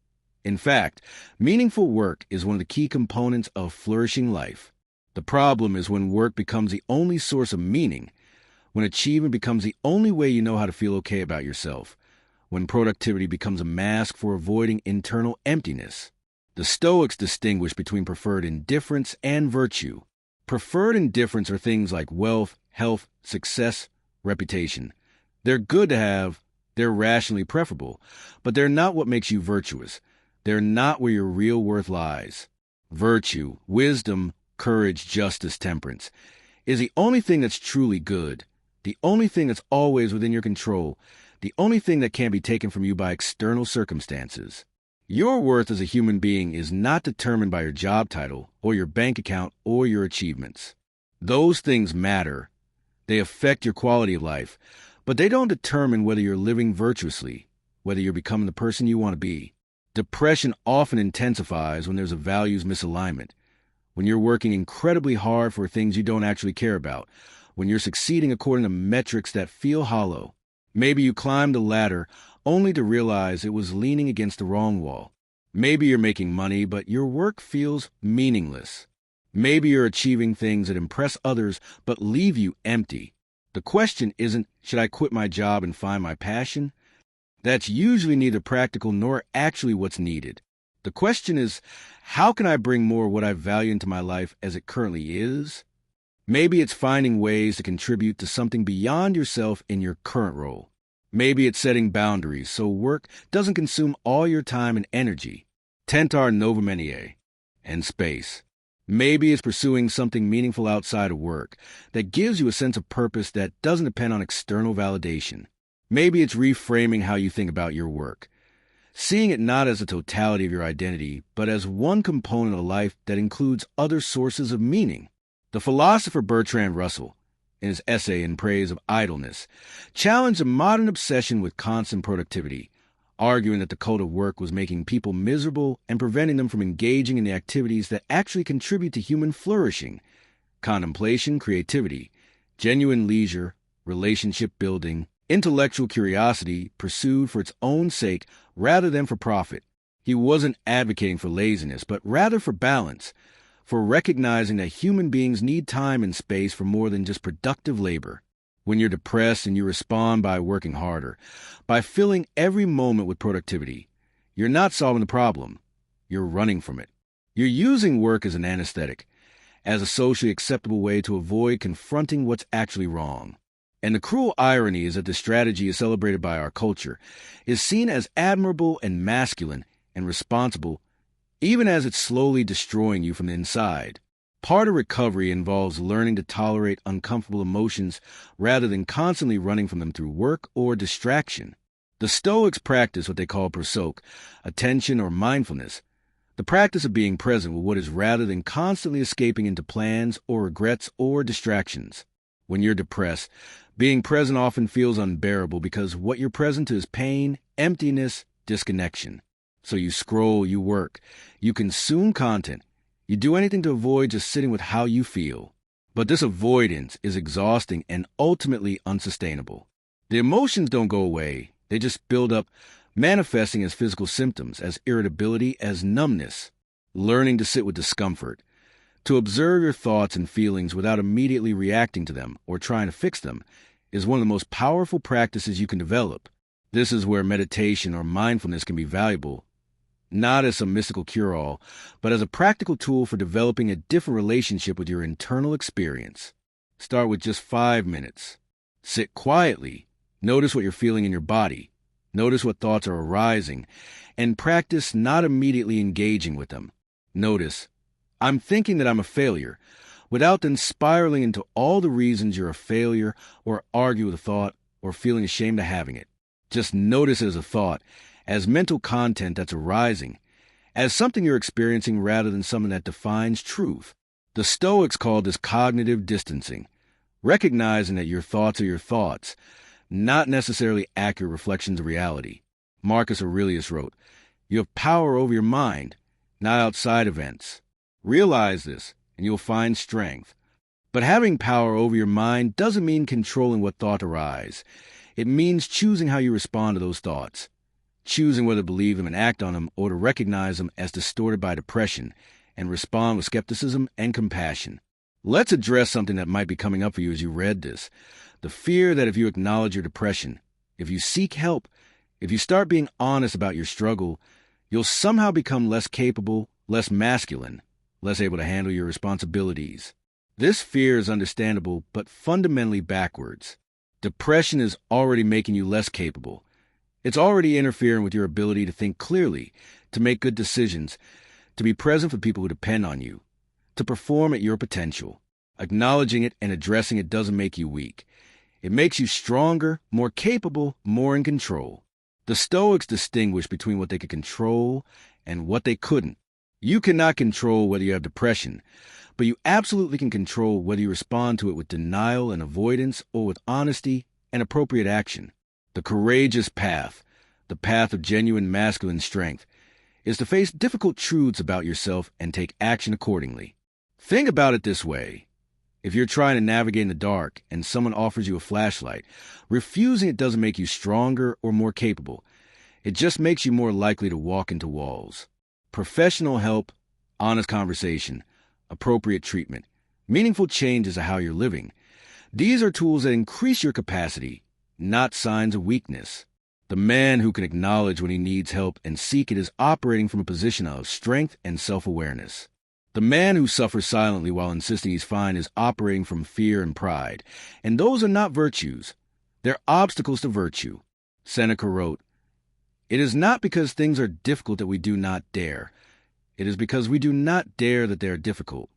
In fact, meaningful work is one of the key components of flourishing life. The problem is when work becomes the only source of meaning, when achievement becomes the only way you know how to feel okay about yourself, when productivity becomes a mask for avoiding internal emptiness. The Stoics distinguish between preferred indifference and virtue. Preferred indifference are things like wealth, health, success, reputation. They're good to have, they're rationally preferable, but they're not what makes you virtuous. They're not where your real worth lies. Virtue, wisdom, courage, justice, temperance is the only thing that's truly good, the only thing that's always within your control, the only thing that can't be taken from you by external circumstances. Your worth as a human being is not determined by your job title or your bank account or your achievements. Those things matter. They affect your quality of life, but they don't determine whether you're living virtuously, whether you're becoming the person you want to be. Depression often intensifies when there's a values misalignment, when you're working incredibly hard for things you don't actually care about, when you're succeeding according to metrics that feel hollow. Maybe you climbed the ladder only to realize it was leaning against the wrong wall. Maybe you're making money, but your work feels meaningless. Maybe you're achieving things that impress others but leave you empty. The question isn't, should I quit my job and find my passion? That's usually neither practical nor actually what's needed. The question is, how can I bring more of what I value into my life as it currently is? Maybe it's finding ways to contribute to something beyond yourself in your current role. Maybe it's setting boundaries so work doesn't consume all your time and energy. Tentar novum enie, and space. Maybe it's pursuing something meaningful outside of work that gives you a sense of purpose that doesn't depend on external validation. Maybe it's reframing how you think about your work, seeing it not as the totality of your identity, but as one component of life that includes other sources of meaning. The philosopher Bertrand Russell, in his essay in praise of idleness, challenged a modern obsession with constant productivity, arguing that the cult of work was making people miserable and preventing them from engaging in the activities that actually contribute to human flourishing: contemplation, creativity, genuine leisure, relationship building, intellectual curiosity pursued for its own sake rather than for profit. He wasn't advocating for laziness, but rather for balance, for recognizing that human beings need time and space for more than just productive labor. When you're depressed and you respond by working harder, by filling every moment with productivity, you're not solving the problem. You're running from it. You're using work as an anesthetic, as a socially acceptable way to avoid confronting what's actually wrong. And the cruel irony is that this strategy is celebrated by our culture, is seen as admirable and masculine and responsible, even as it's slowly destroying you from the inside. Part of recovery involves learning to tolerate uncomfortable emotions rather than constantly running from them through work or distraction. The Stoics practice what they call prosoke, attention or mindfulness, the practice of being present with what is rather than constantly escaping into plans or regrets or distractions. When you're depressed, being present often feels unbearable because what you're present to is pain, emptiness, disconnection. So you scroll, you work, you consume content, you do anything to avoid just sitting with how you feel. But this avoidance is exhausting and ultimately unsustainable. The emotions don't go away, they just build up, manifesting as physical symptoms, as irritability, as numbness. Learning to sit with discomfort, to observe your thoughts and feelings without immediately reacting to them or trying to fix them, is one of the most powerful practices you can develop. This is where meditation or mindfulness can be valuable, not as some mystical cure-all, but as a practical tool for developing a different relationship with your internal experience. Start with just 5 minutes. Sit quietly. Notice what you're feeling in your body. Notice what thoughts are arising, and practice not immediately engaging with them. Notice, I'm thinking that I'm a failure, without then spiraling into all the reasons you're a failure, or argue with a thought, or feeling ashamed of having it. Just notice it as a thought, as mental content that's arising, as something you're experiencing rather than something that defines truth. The Stoics called this cognitive distancing, recognizing that your thoughts are your thoughts, not necessarily accurate reflections of reality. Marcus Aurelius wrote, "You have power over your mind, not outside events. Realize this, and you'll find strength." But having power over your mind doesn't mean controlling what thoughts arise. It means choosing how you respond to those thoughts, choosing whether to believe them and act on them or to recognize them as distorted by depression and respond with skepticism and compassion. Let's address something that might be coming up for you as you read this. The fear that if you acknowledge your depression, if you seek help, if you start being honest about your struggle, you'll somehow become less capable, less masculine, less able to handle your responsibilities. This fear is understandable, but fundamentally backwards. Depression is already making you less capable. It's already interfering with your ability to think clearly, to make good decisions, to be present for people who depend on you, to perform at your potential. Acknowledging it and addressing it doesn't make you weak. It makes you stronger, more capable, more in control. The Stoics distinguish between what they could control and what they couldn't. You cannot control whether you have depression, but you absolutely can control whether you respond to it with denial and avoidance or with honesty and appropriate action. The courageous path, the path of genuine masculine strength, is to face difficult truths about yourself and take action accordingly. Think about it this way. If you're trying to navigate in the dark and someone offers you a flashlight, refusing it doesn't make you stronger or more capable. It just makes you more likely to walk into walls. Professional help, honest conversation, appropriate treatment, meaningful changes to how you're living. These are tools that increase your capacity, not signs of weakness. The man who can acknowledge when he needs help and seek it is operating from a position of strength and self-awareness. The man who suffers silently while insisting he's fine is operating from fear and pride, and those are not virtues. They're obstacles to virtue. Seneca wrote, "It is not because things are difficult that we do not dare. It is because we do not dare that they are difficult."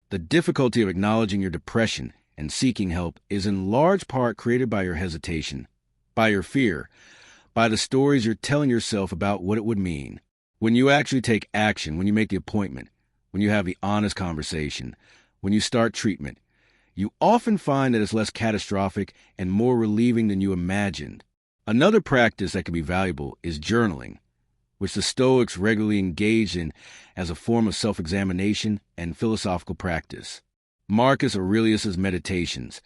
The difficulty of acknowledging your depression and seeking help is in large part created by your hesitation, by your fear, by the stories you're telling yourself about what it would mean. When you actually take action, when you make the appointment, when you have the honest conversation, when you start treatment, you often find that it's less catastrophic and more relieving than you imagined. Another practice that can be valuable is journaling, which the Stoics regularly engaged in as a form of self-examination and philosophical practice. Marcus Aurelius' Meditations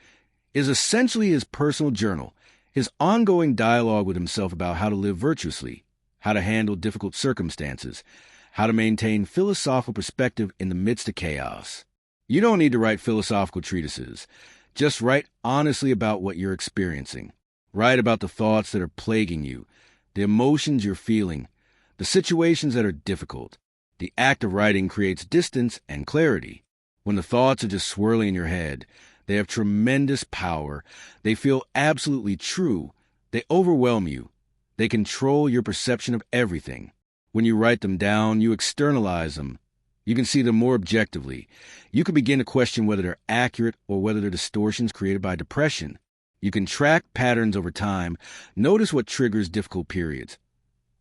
is essentially his personal journal, his ongoing dialogue with himself about how to live virtuously, how to handle difficult circumstances, how to maintain philosophical perspective in the midst of chaos. You don't need to write philosophical treatises. Just write honestly about what you're experiencing. Write about the thoughts that are plaguing you, the emotions you're feeling, the situations that are difficult. The act of writing creates distance and clarity. When the thoughts are just swirling in your head, they have tremendous power. They feel absolutely true. They overwhelm you. They control your perception of everything. When you write them down, you externalize them. You can see them more objectively. You can begin to question whether they're accurate or whether they're distortions created by depression. You can track patterns over time. Notice what triggers difficult periods.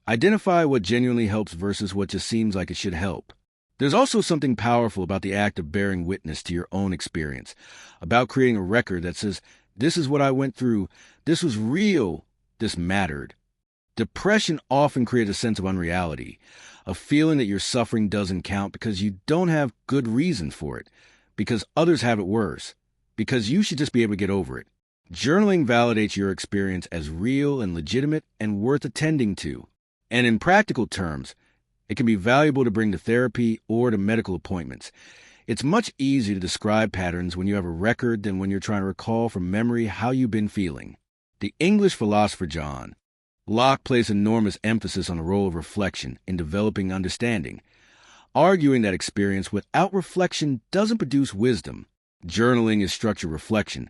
Identify what genuinely helps versus what just seems like it should help. There's also something powerful about the act of bearing witness to your own experience, about creating a record that says, this is what I went through, this was real, this mattered. Depression often creates a sense of unreality, a feeling that your suffering doesn't count because you don't have good reason for it, because others have it worse, because you should just be able to get over it. Journaling validates your experience as real and legitimate and worth attending to. And in practical terms, it can be valuable to bring to therapy or to medical appointments. It's much easier to describe patterns when you have a record than when you're trying to recall from memory how you've been feeling. The English philosopher John Locke placed enormous emphasis on the role of reflection in developing understanding, arguing that experience without reflection doesn't produce wisdom. Journaling is structured reflection,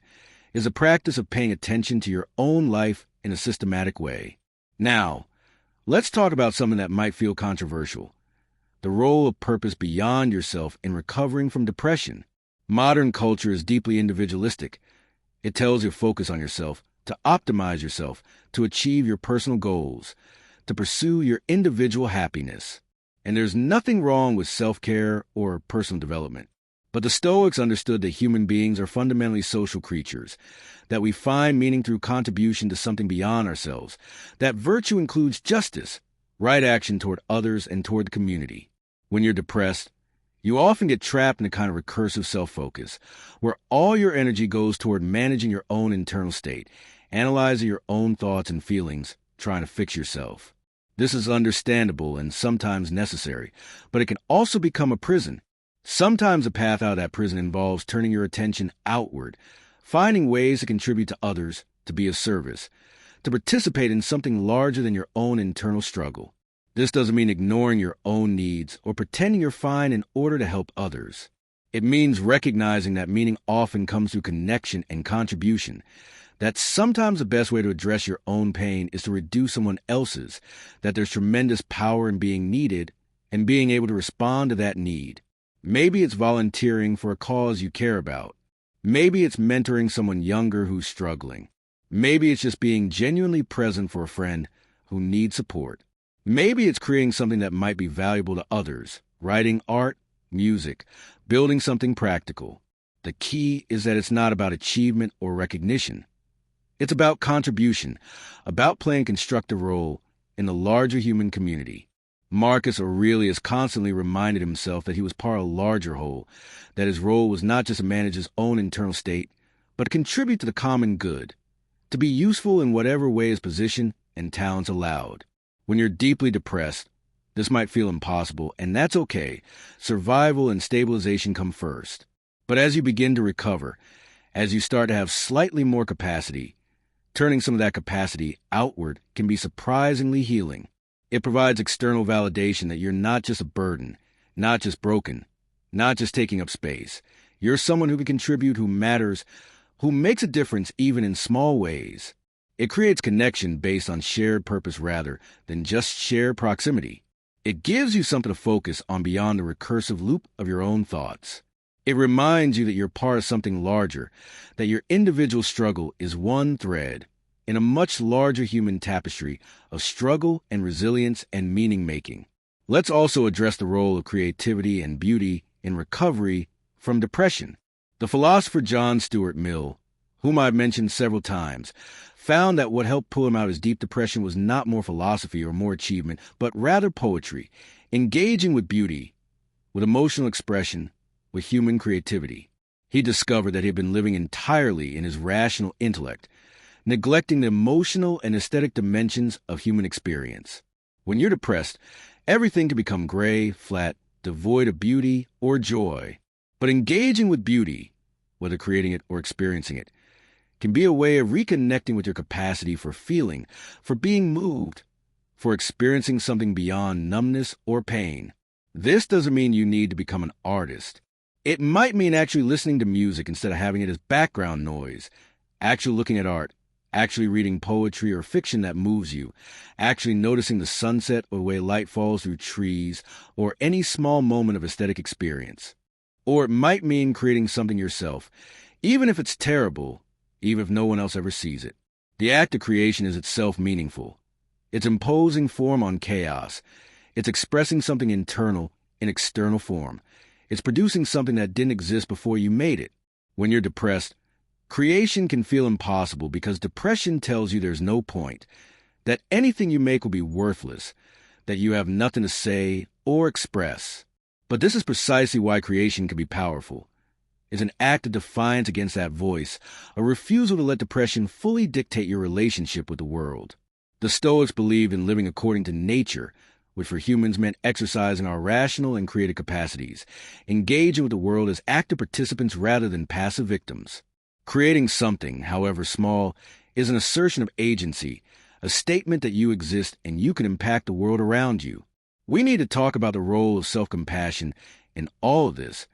is a practice of paying attention to your own life in a systematic way. Now, let's talk about something that might feel controversial: the role of purpose beyond yourself in recovering from depression. Modern culture is deeply individualistic. It tells you to focus on yourself, to optimize yourself, to achieve your personal goals, to pursue your individual happiness. And there's nothing wrong with self-care or personal development. But the Stoics understood that human beings are fundamentally social creatures, that we find meaning through contribution to something beyond ourselves, that virtue includes justice, right action toward others and toward the community. When you're depressed, you often get trapped in a kind of recursive self-focus, where all your energy goes toward managing your own internal state, analyzing your own thoughts and feelings, trying to fix yourself. This is understandable and sometimes necessary, but it can also become a prison. Sometimes the path out of that prison involves turning your attention outward, finding ways to contribute to others, to be of service, to participate in something larger than your own internal struggle. This doesn't mean ignoring your own needs or pretending you're fine in order to help others. It means recognizing that meaning often comes through connection and contribution, that sometimes the best way to address your own pain is to reduce someone else's, that there's tremendous power in being needed and being able to respond to that need. Maybe it's volunteering for a cause you care about. Maybe it's mentoring someone younger who's struggling. Maybe it's just being genuinely present for a friend who needs support. Maybe it's creating something that might be valuable to others, writing art, music, building something practical. The key is that it's not about achievement or recognition. It's about contribution, about playing a constructive role in the larger human community. Marcus Aurelius constantly reminded himself that he was part of a larger whole, that his role was not just to manage his own internal state, but to contribute to the common good, to be useful in whatever way his position and talents allowed. When you're deeply depressed, this might feel impossible, and that's okay. Survival and stabilization come first. But as you begin to recover, as you start to have slightly more capacity, turning some of that capacity outward can be surprisingly healing. It provides external validation that you're not just a burden, not just broken, not just taking up space. You're someone who can contribute, who matters, who makes a difference even in small ways. It creates connection based on shared purpose rather than just shared proximity. It gives you something to focus on beyond the recursive loop of your own thoughts. It reminds you that you're part of something larger, that your individual struggle is one thread in a much larger human tapestry of struggle and resilience and meaning-making. Let's also address the role of creativity and beauty in recovery from depression. The philosopher John Stuart Mill, whom I've mentioned several times, found that what helped pull him out of his deep depression was not more philosophy or more achievement, but rather poetry, engaging with beauty, with emotional expression, with human creativity. He discovered that he had been living entirely in his rational intellect, neglecting the emotional and aesthetic dimensions of human experience. When you're depressed, everything can become gray, flat, devoid of beauty or joy. But engaging with beauty, whether creating it or experiencing it, can be a way of reconnecting with your capacity for feeling, for being moved, for experiencing something beyond numbness or pain. This doesn't mean you need to become an artist. It might mean actually listening to music instead of having it as background noise, actually looking at art, actually reading poetry or fiction that moves you, actually noticing the sunset or the way light falls through trees, or any small moment of aesthetic experience. Or it might mean creating something yourself, even if it's terrible, even if no one else ever sees it. The act of creation is itself meaningful. It's imposing form on chaos. It's expressing something internal in external form. It's producing something that didn't exist before you made it. When you're depressed, creation can feel impossible because depression tells you there's no point, that anything you make will be worthless, that you have nothing to say or express. But this is precisely why creation can be powerful. It's an act of defiance against that voice, a refusal to let depression fully dictate your relationship with the world. The Stoics believed in living according to nature, which for humans meant exercising our rational and creative capacities, engaging with the world as active participants rather than passive victims. Creating something, however small, is an assertion of agency, a statement that you exist and you can impact the world around you. We need to talk about the role of self-compassion in all of this,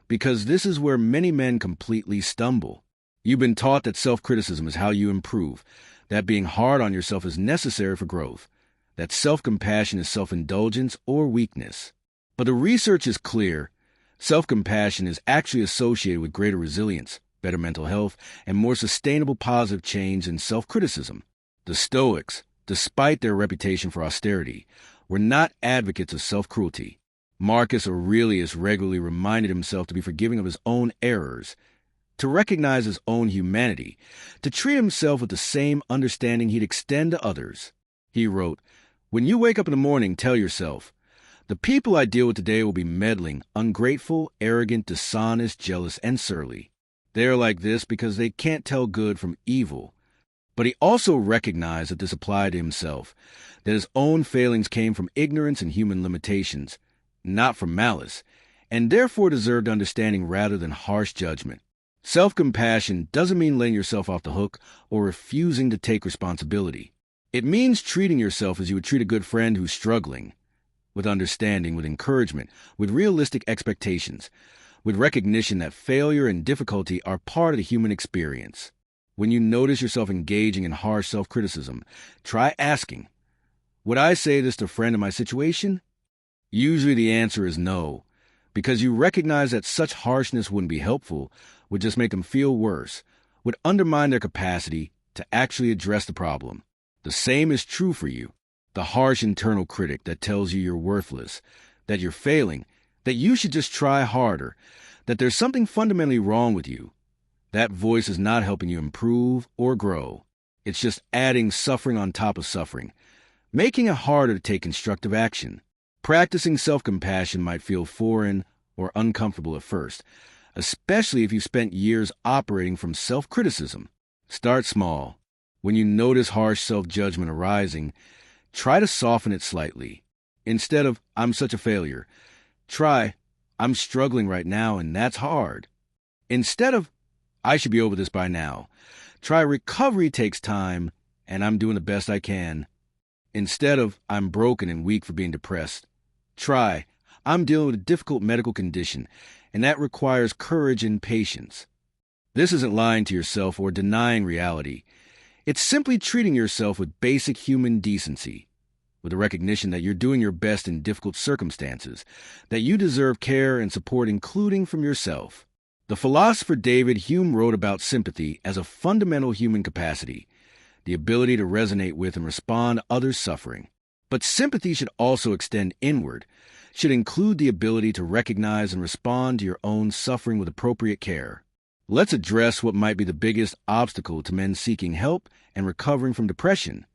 because this is where many men completely stumble. You've been taught that self-criticism is how you improve, that being hard on yourself is necessary for growth, that self-compassion is self-indulgence or weakness. But the research is clear. Self-compassion is actually associated with greater resilience, better mental health, and more sustainable positive change than self-criticism. The Stoics, despite their reputation for austerity, were not advocates of self-cruelty. Marcus Aurelius regularly reminded himself to be forgiving of his own errors, to recognize his own humanity, to treat himself with the same understanding he'd extend to others. He wrote, "When you wake up in the morning, tell yourself, the people I deal with today will be meddling, ungrateful, arrogant, dishonest, jealous, and surly. They are like this because they can't tell good from evil." But he also recognized that this applied to himself, that his own failings came from ignorance and human limitations, not from malice, and therefore deserved understanding rather than harsh judgment. Self-compassion doesn't mean letting yourself off the hook or refusing to take responsibility. It means treating yourself as you would treat a good friend who's struggling, with understanding, with encouragement, with realistic expectations, with recognition that failure and difficulty are part of the human experience. When you notice yourself engaging in harsh self-criticism, try asking, would I say this to a friend in my situation? Usually the answer is no, because you recognize that such harshness wouldn't be helpful, would just make them feel worse, would undermine their capacity to actually address the problem. The same is true for you. The harsh internal critic that tells you you're worthless, that you're failing, that you should just try harder, that there's something fundamentally wrong with you. That voice is not helping you improve or grow. It's just adding suffering on top of suffering, making it harder to take constructive action. Practicing self-compassion might feel foreign or uncomfortable at first, especially if you spent years operating from self-criticism. Start small. When you notice harsh self-judgment arising, try to soften it slightly. Instead of, "I'm such a failure," try, "I'm struggling right now and that's hard." Instead of, "I should be over this by now," try, "Recovery takes time and I'm doing the best I can." Instead of, "I'm broken and weak for being depressed," try, "I'm dealing with a difficult medical condition and that requires courage and patience." This isn't lying to yourself or denying reality. It's simply treating yourself with basic human decency, with the recognition that you're doing your best in difficult circumstances, that you deserve care and support including from yourself. The philosopher David Hume wrote about sympathy as a fundamental human capacity, the ability to resonate with and respond to others' suffering. But sympathy should also extend inward, should include the ability to recognize and respond to your own suffering with appropriate care. Let's address what might be the biggest obstacle to men seeking help and recovering from depression: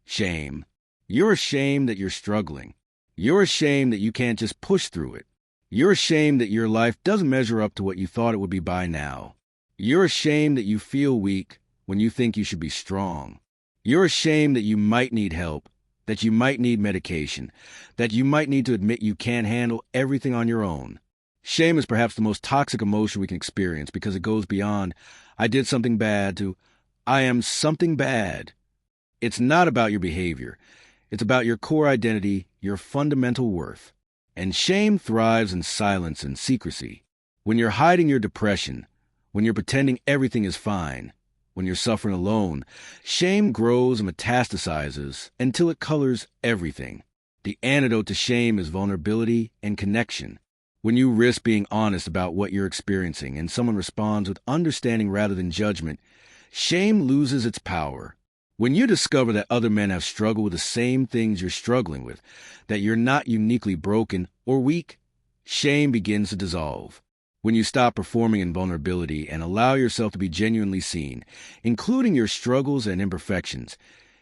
shame. You're ashamed that you're struggling. You're ashamed that you can't just push through it. You're ashamed that your life doesn't measure up to what you thought it would be by now. You're ashamed that you feel weak when you think you should be strong. You're ashamed that you might need help that you might need medication, that you might need to admit you can't handle everything on your own. Shame is perhaps the most toxic emotion we can experience because it goes beyond, I did something bad, to, I am something bad. It's not about your behavior. It's about your core identity, your fundamental worth. And shame thrives in silence and secrecy. When you're hiding your depression, when you're pretending everything is fine, when you're suffering alone, shame grows and metastasizes until it colors everything. The antidote to shame is vulnerability and connection. When you risk being honest about what you're experiencing and someone responds with understanding rather than judgment, shame loses its power. When you discover that other men have struggled with the same things you're struggling with, that you're not uniquely broken or weak, shame begins to dissolve. When you stop performing in vulnerability and allow yourself to be genuinely seen, including your struggles and imperfections,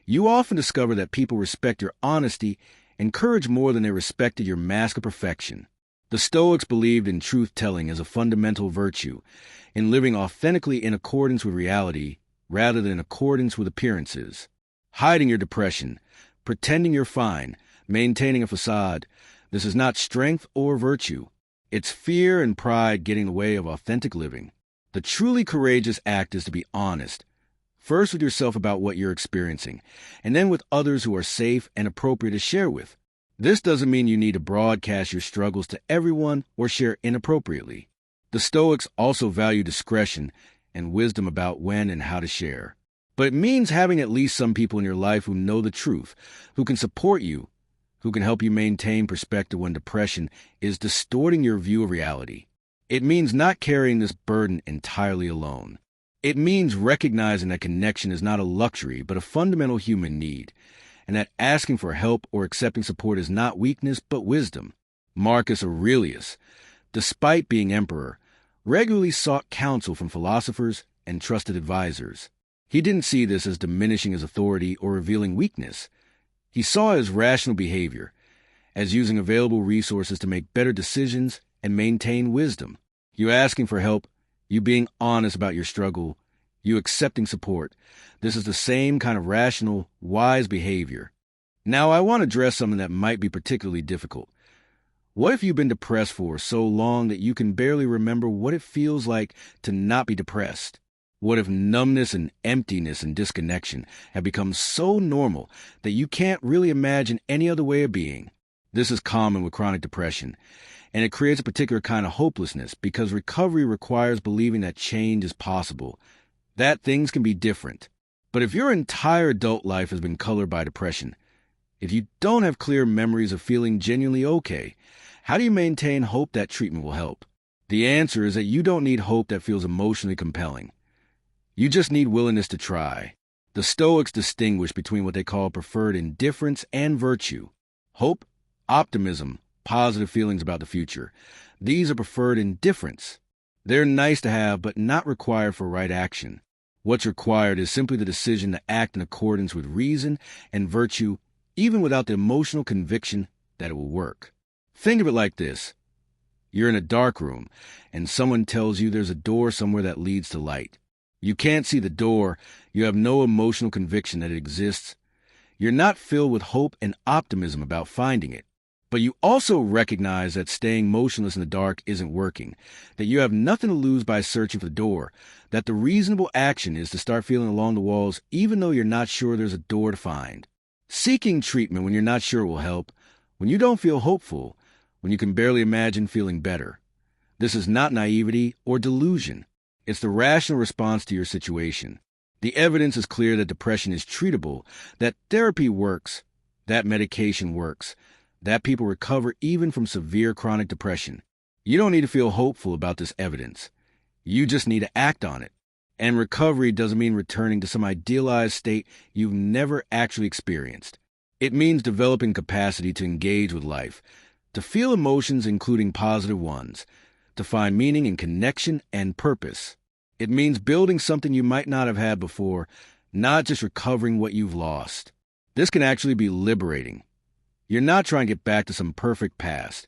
you often discover that people respect your honesty and courage more than they respected your mask of perfection. The Stoics believed in truth-telling as a fundamental virtue, in living authentically in accordance with reality rather than in accordance with appearances. Hiding your depression, pretending you're fine, maintaining a facade, this is not strength or virtue. It's fear and pride getting in the way of authentic living. The truly courageous act is to be honest, first with yourself about what you're experiencing, and then with others who are safe and appropriate to share with. This doesn't mean you need to broadcast your struggles to everyone or share inappropriately. The Stoics also value discretion and wisdom about when and how to share. But it means having at least some people in your life who know the truth, who can support you, who can help you maintain perspective when depression is distorting your view of reality. It means not carrying this burden entirely alone. It means recognizing that connection is not a luxury but a fundamental human need, and that asking for help or accepting support is not weakness but wisdom. Marcus Aurelius, despite being emperor, regularly sought counsel from philosophers and trusted advisors. He didn't see this as diminishing his authority or revealing weakness. He saw it as rational behavior, as using available resources to make better decisions and maintain wisdom. You asking for help, you being honest about your struggle, you accepting support. This is the same kind of rational, wise behavior. Now, I want to address something that might be particularly difficult. What if you've been depressed for so long that you can barely remember what it feels like to not be depressed? What if numbness and emptiness and disconnection have become so normal that you can't really imagine any other way of being? This is common with chronic depression, and it creates a particular kind of hopelessness because recovery requires believing that change is possible, that things can be different. But if your entire adult life has been colored by depression, if you don't have clear memories of feeling genuinely okay, how do you maintain hope that treatment will help? The answer is that you don't need hope that feels emotionally compelling. You just need willingness to try. The Stoics distinguish between what they call preferred indifference and virtue. Hope, optimism, positive feelings about the future. These are preferred indifference. They're nice to have, but not required for right action. What's required is simply the decision to act in accordance with reason and virtue, even without the emotional conviction that it will work. Think of it like this. You're in a dark room, and someone tells you there's a door somewhere that leads to light. You can't see the door. You have no emotional conviction that it exists. You're not filled with hope and optimism about finding it. But you also recognize that staying motionless in the dark isn't working, that you have nothing to lose by searching for the door, that the reasonable action is to start feeling along the walls even though you're not sure there's a door to find. Seeking treatment when you're not sure it will help, when you don't feel hopeful, when you can barely imagine feeling better. This is not naivety or delusion. It's the rational response to your situation. The evidence is clear that depression is treatable, that therapy works, that medication works, that people recover even from severe chronic depression. You don't need to feel hopeful about this evidence. You just need to act on it. And recovery doesn't mean returning to some idealized state you've never actually experienced. It means developing capacity to engage with life, to feel emotions including positive ones, to find meaning in connection and purpose. It means building something you might not have had before, not just recovering what you've lost. This can actually be liberating. You're not trying to get back to some perfect past.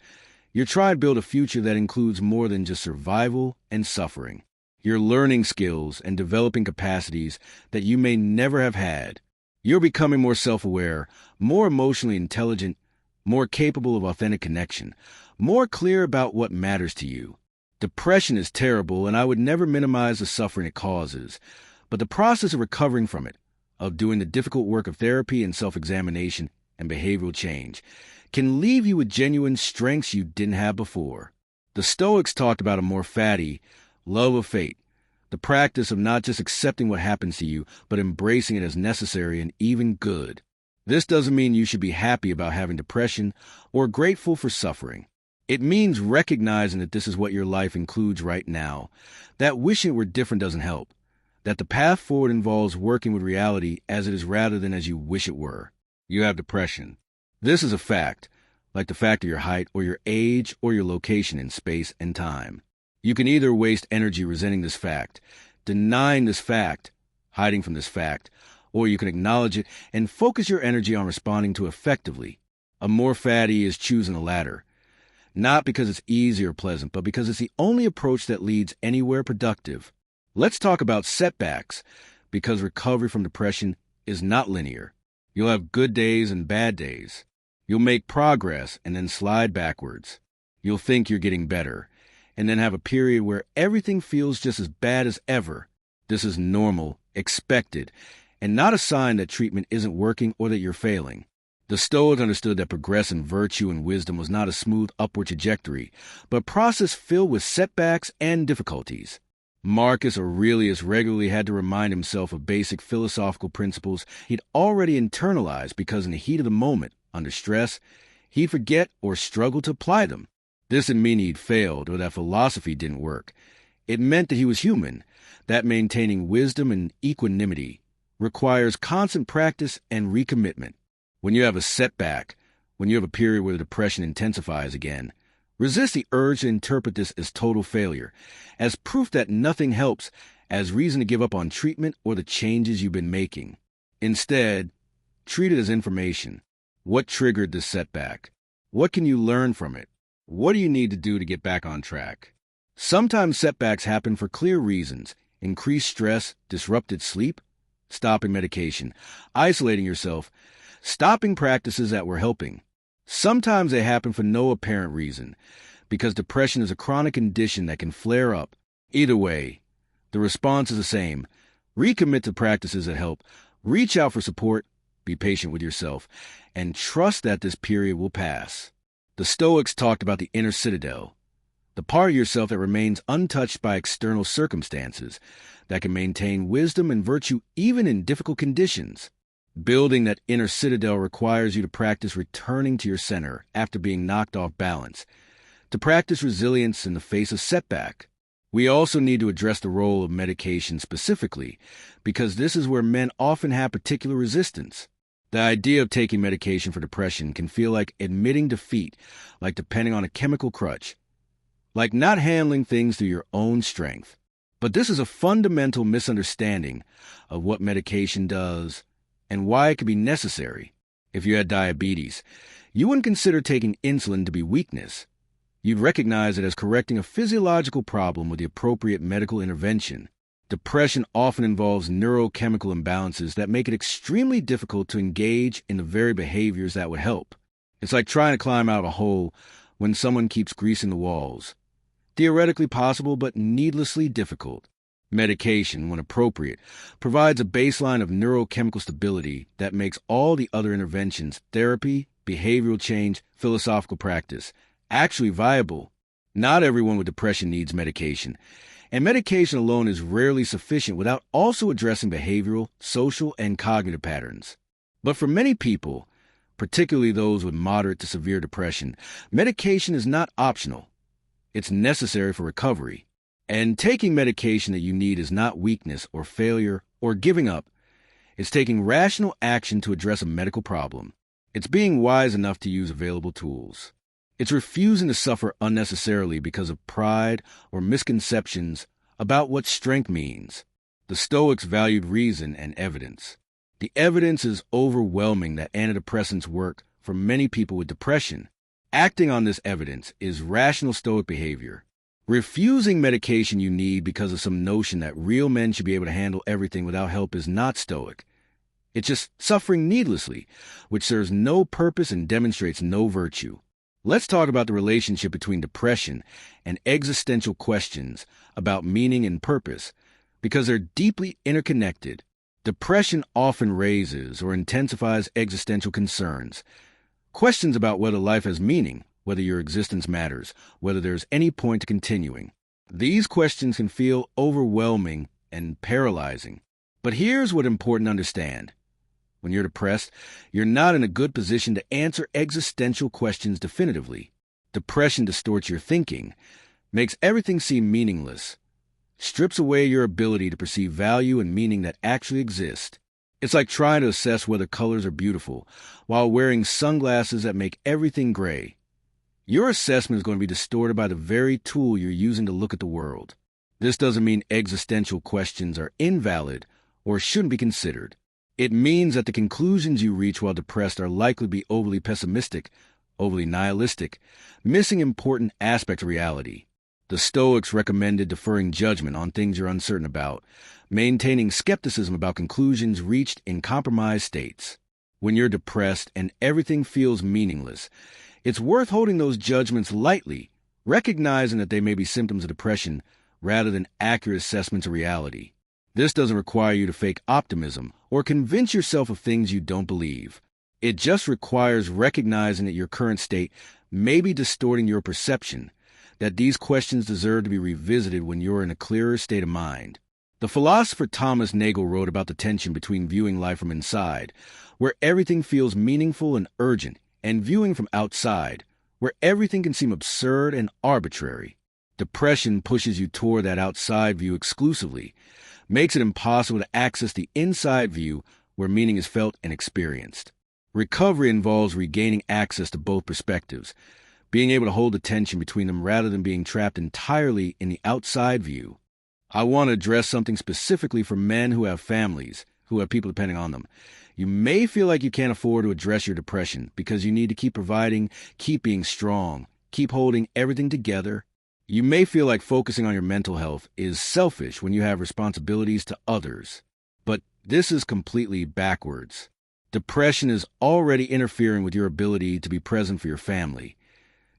You're trying to build a future that includes more than just survival and suffering. You're learning skills and developing capacities that you may never have had. You're becoming more self-aware, more emotionally intelligent, more capable of authentic connection, more clear about what matters to you. Depression is terrible, and I would never minimize the suffering it causes. But the process of recovering from it, of doing the difficult work of therapy and self-examination and behavioral change, can leave you with genuine strengths you didn't have before. The Stoics talked about a more fatty love of fate, the practice of not just accepting what happens to you, but embracing it as necessary and even good. This doesn't mean you should be happy about having depression or grateful for suffering. It means recognizing that this is what your life includes right now, that wishing it were different doesn't help, that the path forward involves working with reality as it is rather than as you wish it were. You have depression. This is a fact, like the fact of your height or your age or your location in space and time. You can either waste energy resenting this fact, denying this fact, hiding from this fact, or you can acknowledge it and focus your energy on responding to it effectively. A more fatty is choosing the latter, not because it's easy or pleasant, but because it's the only approach that leads anywhere productive. Let's talk about setbacks, because recovery from depression is not linear. You'll have good days and bad days. You'll make progress and then slide backwards. You'll think you're getting better, and then have a period where everything feels just as bad as ever. This is normal, expected, and not a sign that treatment isn't working or that you're failing. The Stoics understood that progress in virtue and wisdom was not a smooth upward trajectory, but a process filled with setbacks and difficulties. Marcus Aurelius regularly had to remind himself of basic philosophical principles he'd already internalized because in the heat of the moment, under stress, he'd forget or struggle to apply them. This didn't mean he'd failed or that philosophy didn't work. It meant that he was human, that maintaining wisdom and equanimity requires constant practice and recommitment. When you have a setback, when you have a period where the depression intensifies again, resist the urge to interpret this as total failure, as proof that nothing helps, as reason to give up on treatment or the changes you've been making. Instead, treat it as information. What triggered this setback? What can you learn from it? What do you need to do to get back on track? Sometimes setbacks happen for clear reasons: increased stress, disrupted sleep, stopping medication, isolating yourself, stopping practices that were helping. Sometimes they happen for no apparent reason, because depression is a chronic condition that can flare up. Either way, the response is the same. Recommit to practices that help, reach out for support, be patient with yourself, and trust that this period will pass. The Stoics talked about the inner citadel, the part of yourself that remains untouched by external circumstances, that can maintain wisdom and virtue even in difficult conditions. Building that inner citadel requires you to practice returning to your center after being knocked off balance, to practice resilience in the face of setback. We also need to address the role of medication specifically, because this is where men often have particular resistance. The idea of taking medication for depression can feel like admitting defeat, like depending on a chemical crutch, like not handling things through your own strength. But this is a fundamental misunderstanding of what medication does and why it can be necessary. If you had diabetes, you wouldn't consider taking insulin to be weakness. You'd recognize it as correcting a physiological problem with the appropriate medical intervention. Depression often involves neurochemical imbalances that make it extremely difficult to engage in the very behaviors that would help. It's like trying to climb out of a hole when someone keeps greasing the walls. Theoretically possible, but needlessly difficult. Medication, when appropriate, provides a baseline of neurochemical stability that makes all the other interventions, therapy, behavioral change, philosophical practice, actually viable. Not everyone with depression needs medication, and medication alone is rarely sufficient without also addressing behavioral, social, and cognitive patterns. But for many people, particularly those with moderate to severe depression, medication is not optional. It's necessary for recovery. And taking medication that you need is not weakness or failure or giving up. It's taking rational action to address a medical problem. It's being wise enough to use available tools. It's refusing to suffer unnecessarily because of pride or misconceptions about what strength means. The Stoics valued reason and evidence. The evidence is overwhelming that antidepressants work for many people with depression. Acting on this evidence is rational Stoic behavior. Refusing medication you need because of some notion that real men should be able to handle everything without help is not Stoic. It's just suffering needlessly, which serves no purpose and demonstrates no virtue. Let's talk about the relationship between depression and existential questions about meaning and purpose, because they're deeply interconnected. Depression often raises or intensifies existential concerns, questions about whether life has meaning, whether your existence matters, whether there's any point to continuing. These questions can feel overwhelming and paralyzing. But here's what's important to understand. When you're depressed, you're not in a good position to answer existential questions definitively. Depression distorts your thinking, makes everything seem meaningless, strips away your ability to perceive value and meaning that actually exist. It's like trying to assess whether colors are beautiful while wearing sunglasses that make everything gray. Your assessment is going to be distorted by the very tool you're using to look at the world. This doesn't mean existential questions are invalid or shouldn't be considered. It means that the conclusions you reach while depressed are likely to be overly pessimistic, overly nihilistic, missing important aspects of reality. The Stoics recommended deferring judgment on things you're uncertain about, maintaining skepticism about conclusions reached in compromised states. When you're depressed and everything feels meaningless, it's worth holding those judgments lightly, recognizing that they may be symptoms of depression rather than accurate assessments of reality. This doesn't require you to fake optimism or convince yourself of things you don't believe. It just requires recognizing that your current state may be distorting your perception, that these questions deserve to be revisited when you're in a clearer state of mind. The philosopher Thomas Nagel wrote about the tension between viewing life from inside, where everything feels meaningful and urgent, and viewing from outside, where everything can seem absurd and arbitrary. Depression pushes you toward that outside view exclusively, makes it impossible to access the inside view where meaning is felt and experienced. Recovery involves regaining access to both perspectives, being able to hold the tension between them rather than being trapped entirely in the outside view. I want to address something specifically for men who have families, who have people depending on them. You may feel like you can't afford to address your depression because you need to keep providing, keep being strong, keep holding everything together. You may feel like focusing on your mental health is selfish when you have responsibilities to others. But this is completely backwards. Depression is already interfering with your ability to be present for your family,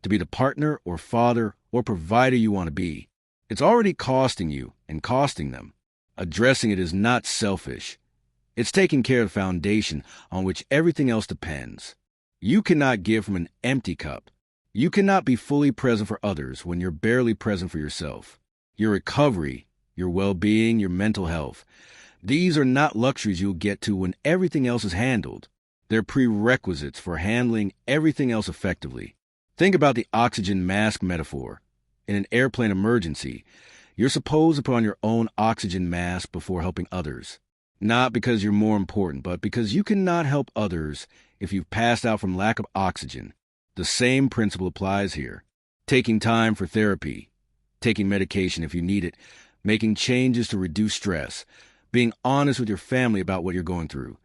to be the partner or father or provider you want to be. It's already costing you and costing them. Addressing it is not selfish. It's taking care of the foundation on which everything else depends. You cannot give from an empty cup. You cannot be fully present for others when you're barely present for yourself. Your recovery, your well-being, your mental health, these are not luxuries you'll get to when everything else is handled. They're prerequisites for handling everything else effectively. Think about the oxygen mask metaphor. In an airplane emergency, you're supposed to put on your own oxygen mask before helping others. Not because you're more important, but because you cannot help others if you've passed out from lack of oxygen. The same principle applies here. Taking time for therapy, taking medication if you need it, making changes to reduce stress, being honest with your family about what you're going through.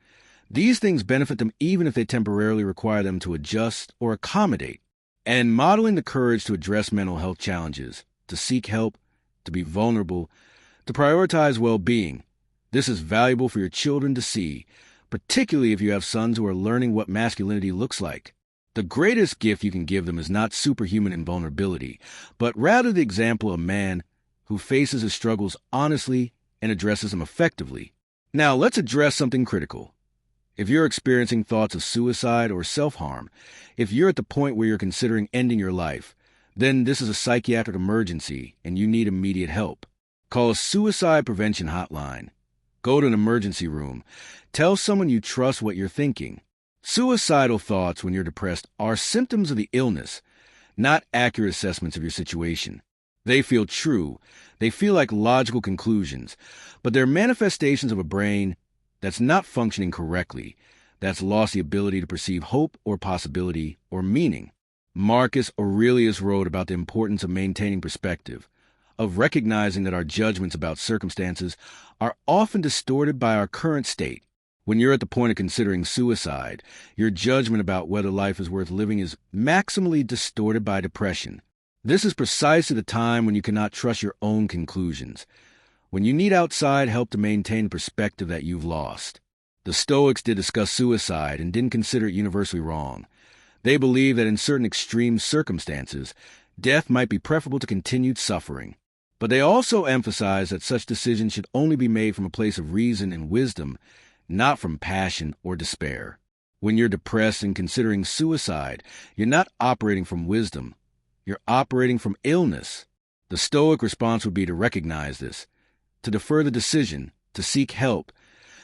These things benefit them even if they temporarily require them to adjust or accommodate. And modeling the courage to address mental health challenges, to seek help, to be vulnerable, to prioritize well-being. This is valuable for your children to see, particularly if you have sons who are learning what masculinity looks like. The greatest gift you can give them is not superhuman invulnerability, but rather the example of a man who faces his struggles honestly and addresses them effectively. Now, let's address something critical. If you're experiencing thoughts of suicide or self-harm, if you're at the point where you're considering ending your life, then this is a psychiatric emergency and you need immediate help. Call a suicide prevention hotline. Go to an emergency room. Tell someone you trust what you're thinking. Suicidal thoughts when you're depressed are symptoms of the illness, not accurate assessments of your situation. They feel true. They feel like logical conclusions, but they're manifestations of a brain that's not functioning correctly, that's lost the ability to perceive hope or possibility or meaning. Marcus Aurelius wrote about the importance of maintaining perspective, of recognizing that our judgments about circumstances are often distorted by our current state. When you're at the point of considering suicide, your judgment about whether life is worth living is maximally distorted by depression. This is precisely the time when you cannot trust your own conclusions, when you need outside help to maintain the perspective that you've lost. The Stoics did discuss suicide and didn't consider it universally wrong. They believe that in certain extreme circumstances, death might be preferable to continued suffering. But they also emphasize that such decisions should only be made from a place of reason and wisdom, not from passion or despair. When you're depressed and considering suicide, you're not operating from wisdom. You're operating from illness. The Stoic response would be to recognize this, to defer the decision, to seek help,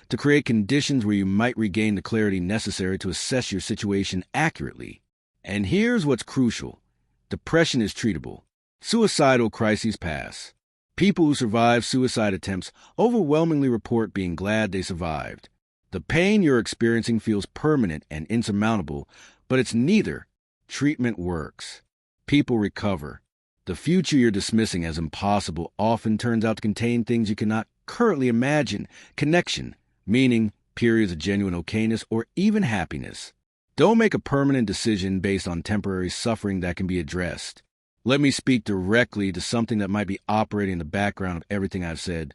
to create conditions where you might regain the clarity necessary to assess your situation accurately. And here's what's crucial. Depression is treatable. Suicidal crises pass. People who survive suicide attempts overwhelmingly report being glad they survived. The pain you're experiencing feels permanent and insurmountable, but it's neither. Treatment works. People recover. The future you're dismissing as impossible often turns out to contain things you cannot currently imagine: connection, meaning, periods of genuine okayness, or even happiness. Don't make a permanent decision based on temporary suffering that can be addressed. Let me speak directly to something that might be operating in the background of everything I've said.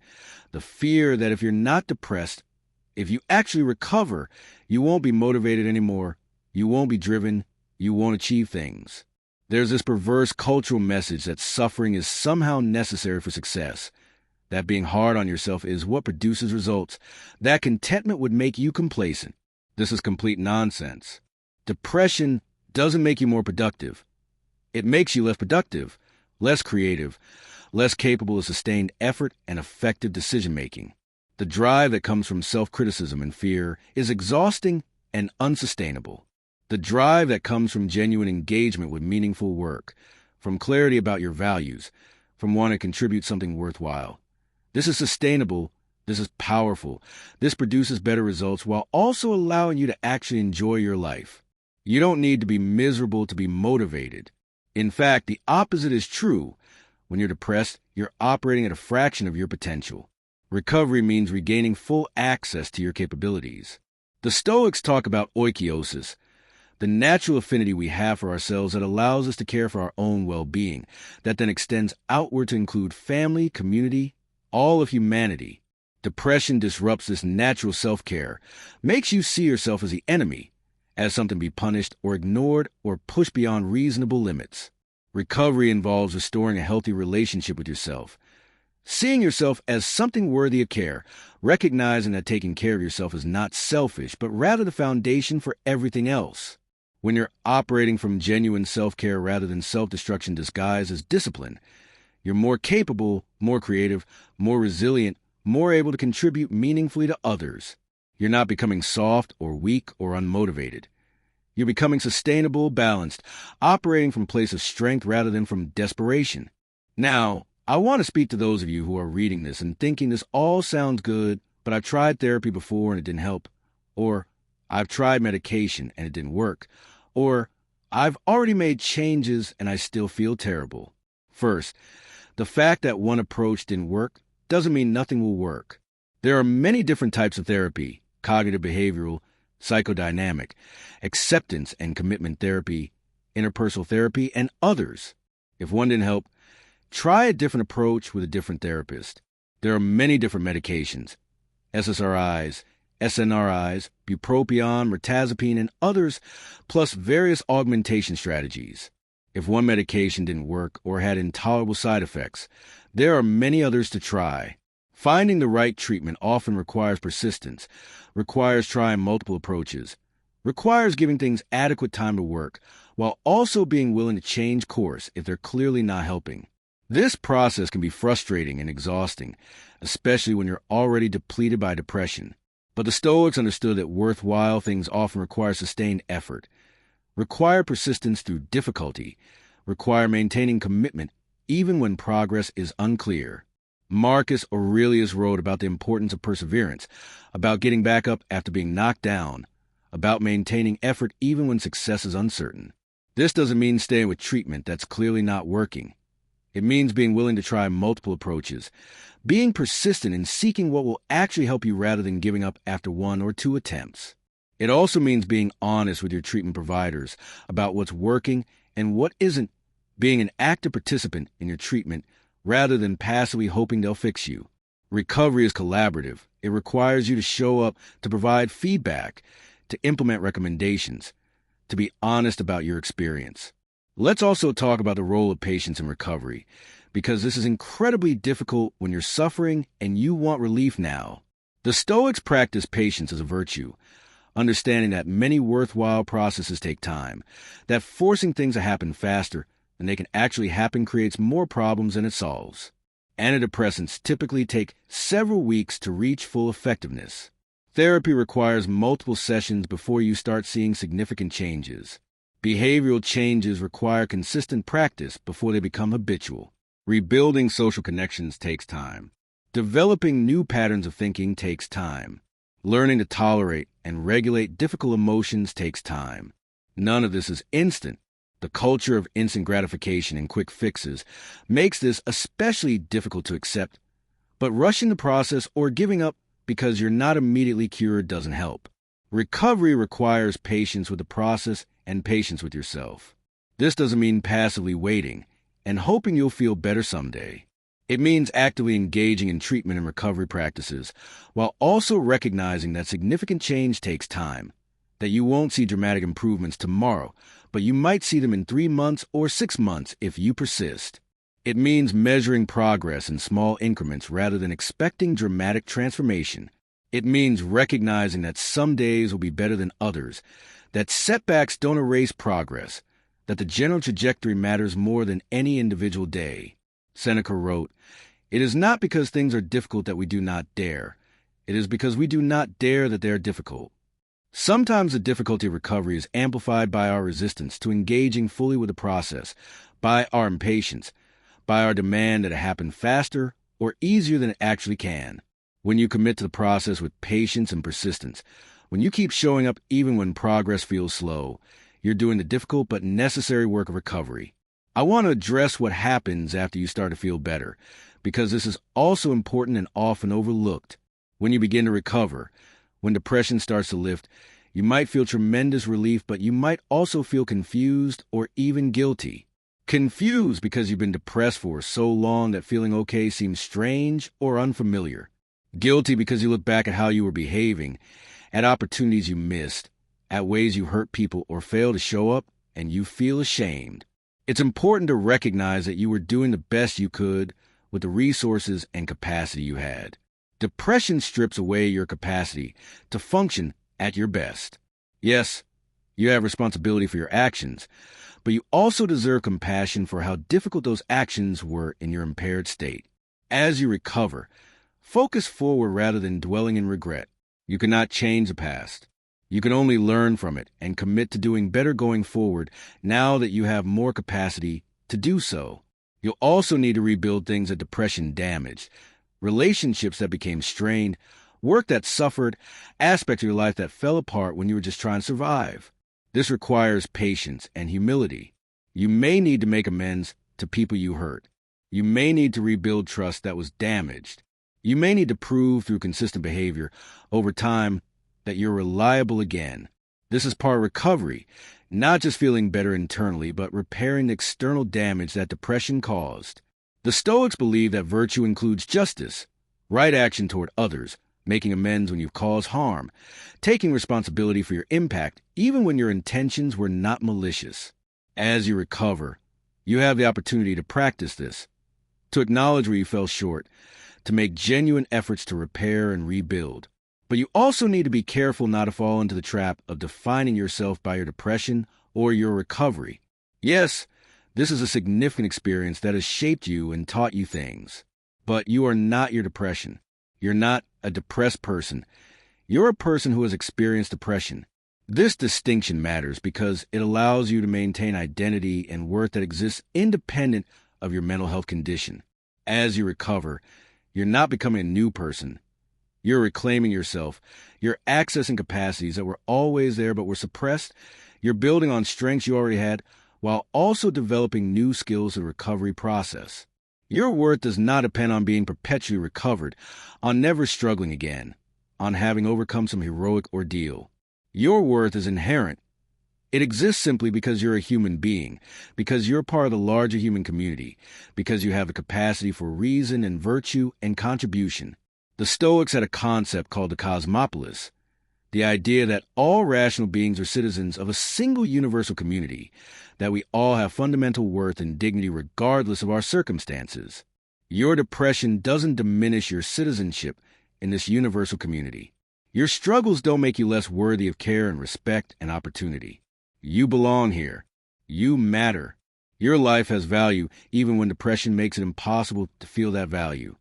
The fear that if you're not depressed, if you actually recover, you won't be motivated anymore, you won't be driven, you won't achieve things. There's this perverse cultural message that suffering is somehow necessary for success, that being hard on yourself is what produces results, that contentment would make you complacent. This is complete nonsense. Depression doesn't make you more productive. It makes you less productive, less creative, less capable of sustained effort and effective decision-making. The drive that comes from self-criticism and fear is exhausting and unsustainable. The drive that comes from genuine engagement with meaningful work, from clarity about your values, from wanting to contribute something worthwhile. This is sustainable, this is powerful, this produces better results while also allowing you to actually enjoy your life. You don't need to be miserable to be motivated. In fact, the opposite is true. When you're depressed, you're operating at a fraction of your potential. Recovery means regaining full access to your capabilities. The Stoics talk about oikeiosis, the natural affinity we have for ourselves that allows us to care for our own well-being, that then extends outward to include family, community, all of humanity. Depression disrupts this natural self-care, makes you see yourself as the enemy, as something to be punished or ignored or pushed beyond reasonable limits. Recovery involves restoring a healthy relationship with yourself, seeing yourself as something worthy of care, recognizing that taking care of yourself is not selfish, but rather the foundation for everything else. When you're operating from genuine self-care rather than self-destruction disguised as discipline, you're more capable, more creative, more resilient, more able to contribute meaningfully to others. You're not becoming soft or weak or unmotivated. You're becoming sustainable, balanced, operating from a place of strength rather than from desperation. Now, I want to speak to those of you who are reading this and thinking this all sounds good, but I've tried therapy before and it didn't help. Or, I've tried medication and it didn't work. Or, I've already made changes and I still feel terrible. First, the fact that one approach didn't work doesn't mean nothing will work. There are many different types of therapy: cognitive behavioral, psychodynamic, acceptance and commitment therapy, interpersonal therapy, and others. If one didn't help, try a different approach with a different therapist. There are many different medications: SSRIs, SNRIs, bupropion, mirtazapine, and others, plus various augmentation strategies. If one medication didn't work or had intolerable side effects, there are many others to try. Finding the right treatment often requires persistence, requires trying multiple approaches, requires giving things adequate time to work, while also being willing to change course if they're clearly not helping. This process can be frustrating and exhausting, especially when you're already depleted by depression. But the Stoics understood that worthwhile things often require sustained effort, require persistence through difficulty, require maintaining commitment even when progress is unclear. Marcus Aurelius wrote about the importance of perseverance, about getting back up after being knocked down, about maintaining effort even when success is uncertain. This doesn't mean staying with treatment that's clearly not working. It means being willing to try multiple approaches, being persistent in seeking what will actually help you rather than giving up after one or two attempts. It also means being honest with your treatment providers about what's working and what isn't, being an active participant in your treatment rather than passively hoping they'll fix you. Recovery is collaborative. It requires you to show up, to provide feedback, to implement recommendations, to be honest about your experience. Let's also talk about the role of patience in recovery, because this is incredibly difficult when you're suffering and you want relief now. The Stoics practice patience as a virtue, understanding that many worthwhile processes take time, that forcing things to happen faster than they can actually happen creates more problems than it solves. Antidepressants typically take several weeks to reach full effectiveness. Therapy requires multiple sessions before you start seeing significant changes. Behavioral changes require consistent practice before they become habitual. Rebuilding social connections takes time. Developing new patterns of thinking takes time. Learning to tolerate and regulate difficult emotions takes time. None of this is instant. The culture of instant gratification and quick fixes makes this especially difficult to accept, but rushing the process or giving up because you're not immediately cured doesn't help. Recovery requires patience with the process and patience with yourself. This doesn't mean passively waiting and hoping you'll feel better someday. It means actively engaging in treatment and recovery practices while also recognizing that significant change takes time, that you won't see dramatic improvements tomorrow, but you might see them in 3 months or 6 months if you persist. It means measuring progress in small increments rather than expecting dramatic transformation. It means recognizing that some days will be better than others, that setbacks don't erase progress, that the general trajectory matters more than any individual day. Seneca wrote, "It is not because things are difficult that we do not dare. It is because we do not dare that they are difficult." Sometimes the difficulty of recovery is amplified by our resistance to engaging fully with the process, by our impatience, by our demand that it happen faster or easier than it actually can. When you commit to the process with patience and persistence, when you keep showing up even when progress feels slow, you're doing the difficult but necessary work of recovery. I want to address what happens after you start to feel better, because this is also important and often overlooked. When you begin to recover, when depression starts to lift, you might feel tremendous relief, but you might also feel confused or even guilty. Confused because you've been depressed for so long that feeling okay seems strange or unfamiliar. Guilty because you look back at how you were behaving, at opportunities you missed, at ways you hurt people or failed to show up, and you feel ashamed. It's important to recognize that you were doing the best you could with the resources and capacity you had. Depression strips away your capacity to function at your best. Yes, you have responsibility for your actions, but you also deserve compassion for how difficult those actions were in your impaired state. As you recover, focus forward rather than dwelling in regret. You cannot change the past. You can only learn from it and commit to doing better going forward now that you have more capacity to do so. You'll also need to rebuild things that depression damaged, relationships that became strained, work that suffered, aspects of your life that fell apart when you were just trying to survive. This requires patience and humility. You may need to make amends to people you hurt. You may need to rebuild trust that was damaged. You may need to prove through consistent behavior over time that you're reliable again. This is part of recovery, not just feeling better internally, but repairing the external damage that depression caused. The Stoics believe that virtue includes justice, right action toward others, making amends when you've caused harm, taking responsibility for your impact even when your intentions were not malicious. As you recover, you have the opportunity to practice this, to acknowledge where you fell short, to make genuine efforts to repair and rebuild. But you also need to be careful not to fall into the trap of defining yourself by your depression or your recovery. Yes, this is a significant experience that has shaped you and taught you things. But you are not your depression. You're not a depressed person. You're a person who has experienced depression. This distinction matters because it allows you to maintain identity and worth that exists independent of your mental health condition. As you recover, you're not becoming a new person. You're reclaiming yourself. You're accessing capacities that were always there but were suppressed. You're building on strengths you already had while also developing new skills in the recovery process. Your worth does not depend on being perpetually recovered, on never struggling again, on having overcome some heroic ordeal. Your worth is inherent. It exists simply because you're a human being, because you're part of the larger human community, because you have the capacity for reason and virtue and contribution. The Stoics had a concept called the cosmopolis, the idea that all rational beings are citizens of a single universal community, that we all have fundamental worth and dignity regardless of our circumstances. Your depression doesn't diminish your citizenship in this universal community. Your struggles don't make you less worthy of care and respect and opportunity. You belong here. You matter. Your life has value even when depression makes it impossible to feel that value.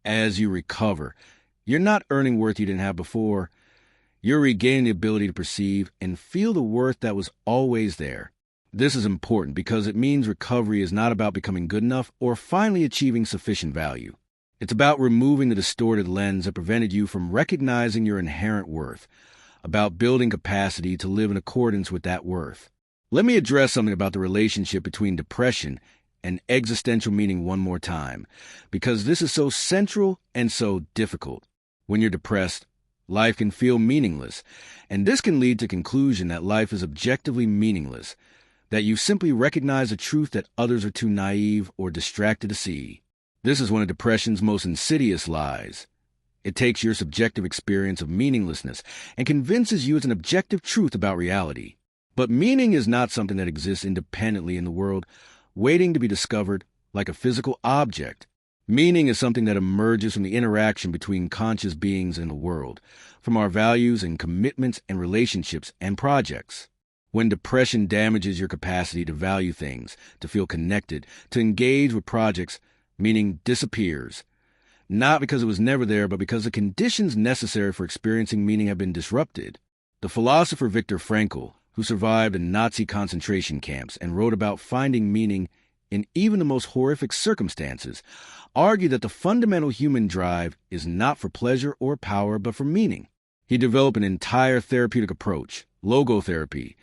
As you recover, you're not earning worth you didn't have before. You're regaining the ability to perceive and feel the worth that was always there. This is important because it means recovery is not about becoming good enough or finally achieving sufficient value. It's about removing the distorted lens that prevented you from recognizing your inherent worth, about building capacity to live in accordance with that worth. Let me address something about the relationship between depression and existential meaning one more time, because this is so central and so difficult. When you're depressed, life can feel meaningless, and this can lead to the conclusion that life is objectively meaningless, that you simply recognize a truth that others are too naive or distracted to see. This is one of depression's most insidious lies. It takes your subjective experience of meaninglessness and convinces you it's an objective truth about reality. But meaning is not something that exists independently in the world, waiting to be discovered like a physical object. Meaning is something that emerges from the interaction between conscious beings in the world, from our values and commitments and relationships and projects. When depression damages your capacity to value things, to feel connected, to engage with projects, meaning disappears. Not because it was never there, but because the conditions necessary for experiencing meaning have been disrupted. The philosopher Viktor Frankl, who survived in Nazi concentration camps and wrote about finding meaning in even the most horrific circumstances, argued that the fundamental human drive is not for pleasure or power, but for meaning. He developed an entire therapeutic approach, logotherapy,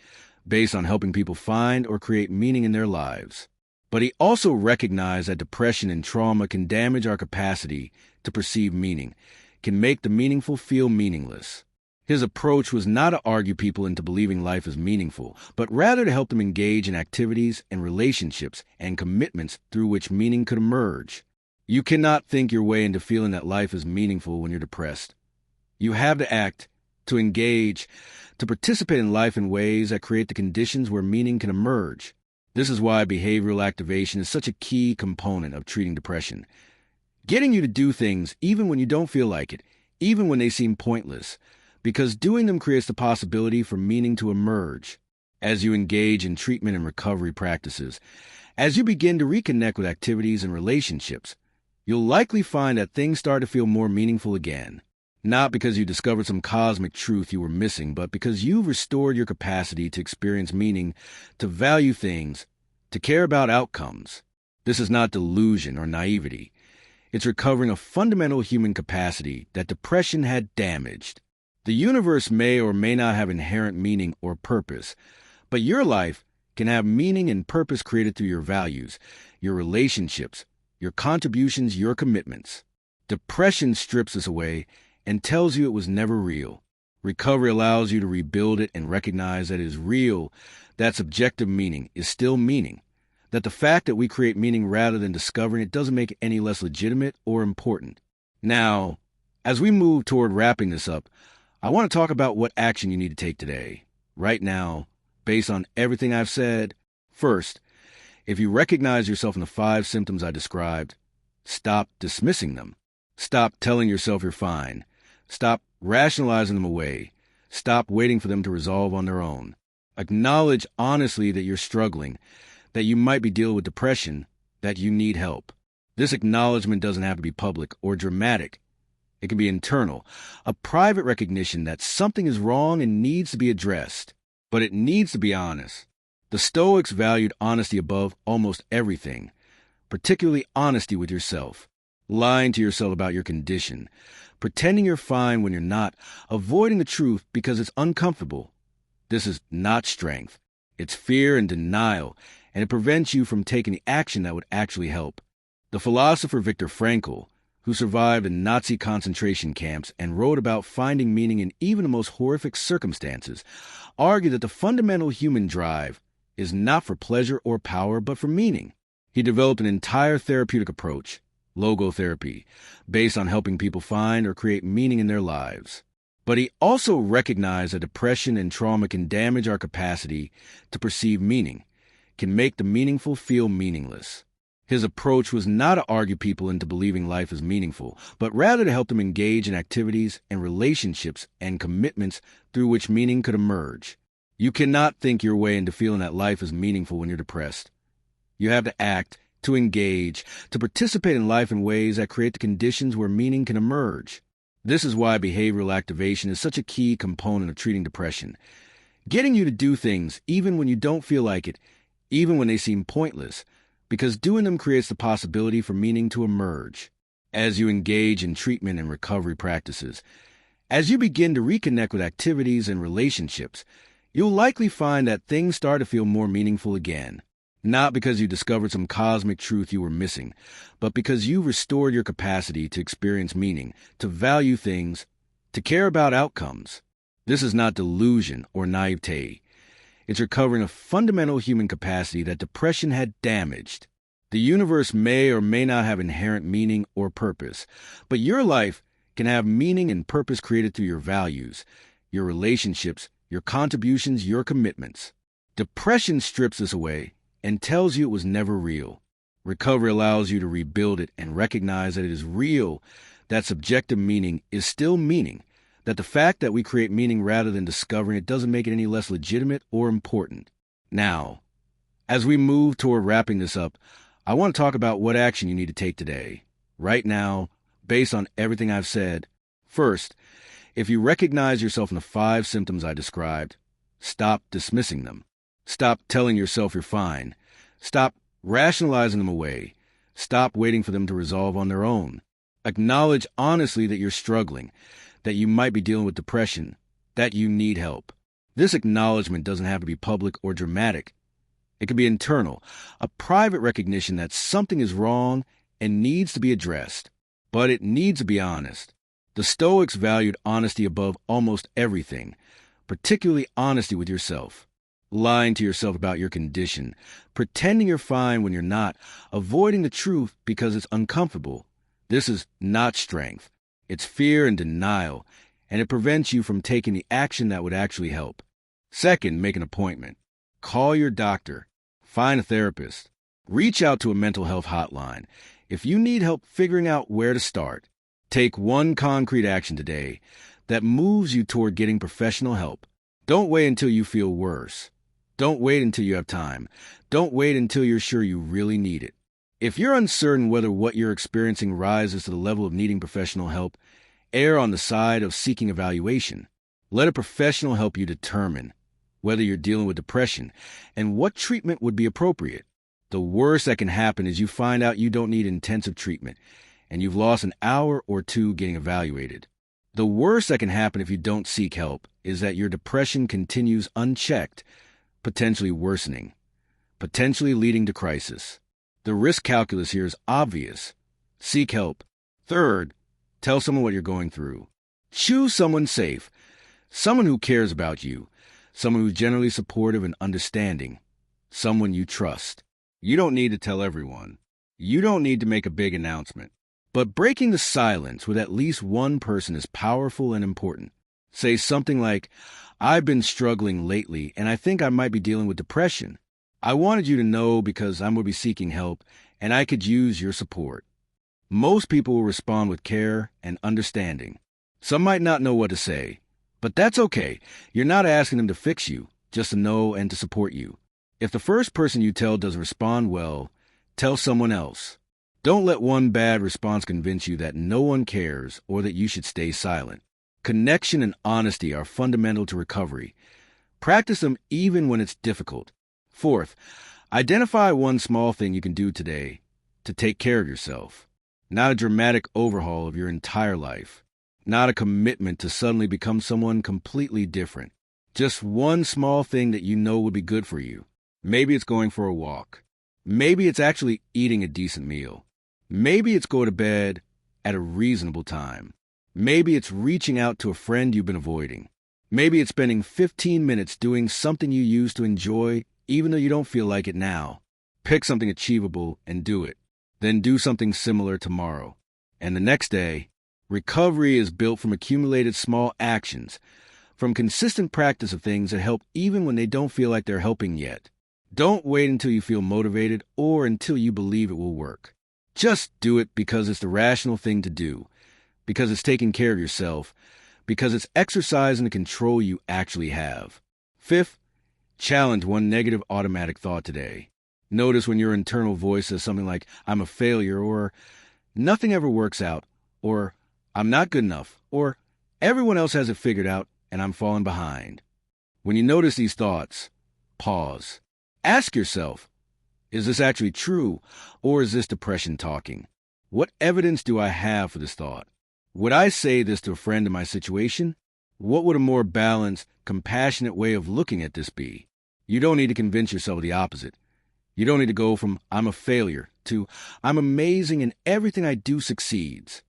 based on helping people find or create meaning in their lives. But he also recognized that depression and trauma can damage our capacity to perceive meaning, can make the meaningful feel meaningless. His approach was not to argue people into believing life is meaningful, but rather to help them engage in activities and relationships and commitments through which meaning could emerge. You cannot think your way into feeling that life is meaningful when you're depressed. You have to act, to engage, to participate in life in ways that create the conditions where meaning can emerge. This is why behavioral activation is such a key component of treating depression. Getting you to do things even when you don't feel like it, even when they seem pointless, because doing them creates the possibility for meaning to emerge. As you engage in treatment and recovery practices, as you begin to reconnect with activities and relationships, you'll likely find that things start to feel more meaningful again. Not because you discovered some cosmic truth you were missing, but because you've restored your capacity to experience meaning, to value things, to care about outcomes. This is not delusion or naivety. It's recovering a fundamental human capacity that depression had damaged. The universe may or may not have inherent meaning or purpose, but your life can have meaning and purpose created through your values, your relationships, your contributions, your commitments. Depression strips this away and tells you it was never real. Recovery allows you to rebuild it and recognize that it is real, that subjective meaning is still meaning, that the fact that we create meaning rather than discovering it doesn't make it any less legitimate or important. Now, as we move toward wrapping this up, I want to talk about what action you need to take today, right now, based on everything I've said. First, if you recognize yourself in the 5 symptoms I described, stop dismissing them. Stop telling yourself you're fine. Stop rationalizing them away. Stop waiting for them to resolve on their own. Acknowledge honestly that you're struggling, that you might be dealing with depression, that you need help. This acknowledgement doesn't have to be public or dramatic. It can be internal, a private recognition that something is wrong and needs to be addressed. But it needs to be honest. The Stoics valued honesty above almost everything, particularly honesty with yourself. Lying to yourself about your condition, pretending you're fine when you're not, avoiding the truth because it's uncomfortable. This is not strength. It's fear and denial, and it prevents you from taking the action that would actually help. The philosopher Viktor Frankl, who survived in Nazi concentration camps and wrote about finding meaning in even the most horrific circumstances, argued that the fundamental human drive is not for pleasure or power, but for meaning. He developed an entire therapeutic approach, logotherapy, based on helping people find or create meaning in their lives. But he also recognized that depression and trauma can damage our capacity to perceive meaning, can make the meaningful feel meaningless. His approach was not to argue people into believing life is meaningful, but rather to help them engage in activities and relationships and commitments through which meaning could emerge. You cannot think your way into feeling that life is meaningful when you're depressed. You have to act, to engage, to participate in life in ways that create the conditions where meaning can emerge. This is why behavioral activation is such a key component of treating depression. Getting you to do things even when you don't feel like it, even when they seem pointless, because doing them creates the possibility for meaning to emerge. As you engage in treatment and recovery practices, as you begin to reconnect with activities and relationships, you'll likely find that things start to feel more meaningful again. Not because you discovered some cosmic truth you were missing, but because you restored your capacity to experience meaning, to value things, to care about outcomes. This is not delusion or naivete. It's recovering a fundamental human capacity that depression had damaged. The universe may or may not have inherent meaning or purpose, but your life can have meaning and purpose created through your values, your relationships, your contributions, your commitments. Depression strips this away and tells you it was never real. Recovery allows you to rebuild it and recognize that it is real, that subjective meaning is still meaning, that the fact that we create meaning rather than discovering it doesn't make it any less legitimate or important. Now, as we move toward wrapping this up, I want to talk about what action you need to take today, right now, based on everything I've said. First, if you recognize yourself in the 5 symptoms I described, stop dismissing them. Stop telling yourself you're fine. Stop rationalizing them away. Stop waiting for them to resolve on their own. Acknowledge honestly that you're struggling, that you might be dealing with depression, that you need help. This acknowledgement doesn't have to be public or dramatic. It can be internal, a private recognition that something is wrong and needs to be addressed. But it needs to be honest. The Stoics valued honesty above almost everything, particularly honesty with yourself. Lying to yourself about your condition, pretending you're fine when you're not, avoiding the truth because it's uncomfortable. This is not strength. It's fear and denial, and it prevents you from taking the action that would actually help. Second, make an appointment. Call your doctor. Find a therapist. Reach out to a mental health hotline. If you need help figuring out where to start, take one concrete action today that moves you toward getting professional help. Don't wait until you feel worse. Don't wait until you have time. Don't wait until you're sure you really need it. If you're uncertain whether what you're experiencing rises to the level of needing professional help, err on the side of seeking evaluation. Let a professional help you determine whether you're dealing with depression and what treatment would be appropriate. The worst that can happen is you find out you don't need intensive treatment and you've lost an hour or 2 getting evaluated. The worst that can happen if you don't seek help is that your depression continues unchecked, potentially worsening, potentially leading to crisis. The risk calculus here is obvious. Seek help. Third, tell someone what you're going through. Choose someone safe, someone who cares about you, someone who's generally supportive and understanding, someone you trust. You don't need to tell everyone. You don't need to make a big announcement. But breaking the silence with at least one person is powerful and important. Say something like, "I've been struggling lately, and I think I might be dealing with depression. I wanted you to know because I'm going to be seeking help, and I could use your support." Most people will respond with care and understanding. Some might not know what to say, but that's okay. You're not asking them to fix you, just to know and to support you. If the first person you tell doesn't respond well, tell someone else. Don't let one bad response convince you that no one cares or that you should stay silent. Connection and honesty are fundamental to recovery. Practice them even when it's difficult. Fourth, identify one small thing you can do today to take care of yourself. Not a dramatic overhaul of your entire life. Not a commitment to suddenly become someone completely different. Just one small thing that you know would be good for you. Maybe it's going for a walk. Maybe it's actually eating a decent meal. Maybe it's going to bed at a reasonable time. Maybe it's reaching out to a friend you've been avoiding. Maybe it's spending 15 minutes doing something you used to enjoy even though you don't feel like it now. Pick something achievable and do it. Then do something similar tomorrow. And the next day. Recovery is built from accumulated small actions, from consistent practice of things that help even when they don't feel like they're helping yet. Don't wait until you feel motivated or until you believe it will work. Just do it because it's the rational thing to do, because it's taking care of yourself, because it's exercising the control you actually have. Fifth, challenge one negative automatic thought today. Notice when your internal voice says something like, I'm a failure, or nothing ever works out, or I'm not good enough, or everyone else has it figured out and I'm falling behind. When you notice these thoughts, pause. Ask yourself, is this actually true, or is this depression talking? What evidence do I have for this thought? Would I say this to a friend in my situation? What would a more balanced, compassionate way of looking at this be? You don't need to convince yourself of the opposite. You don't need to go from I'm a failure to I'm amazing and everything I do succeeds.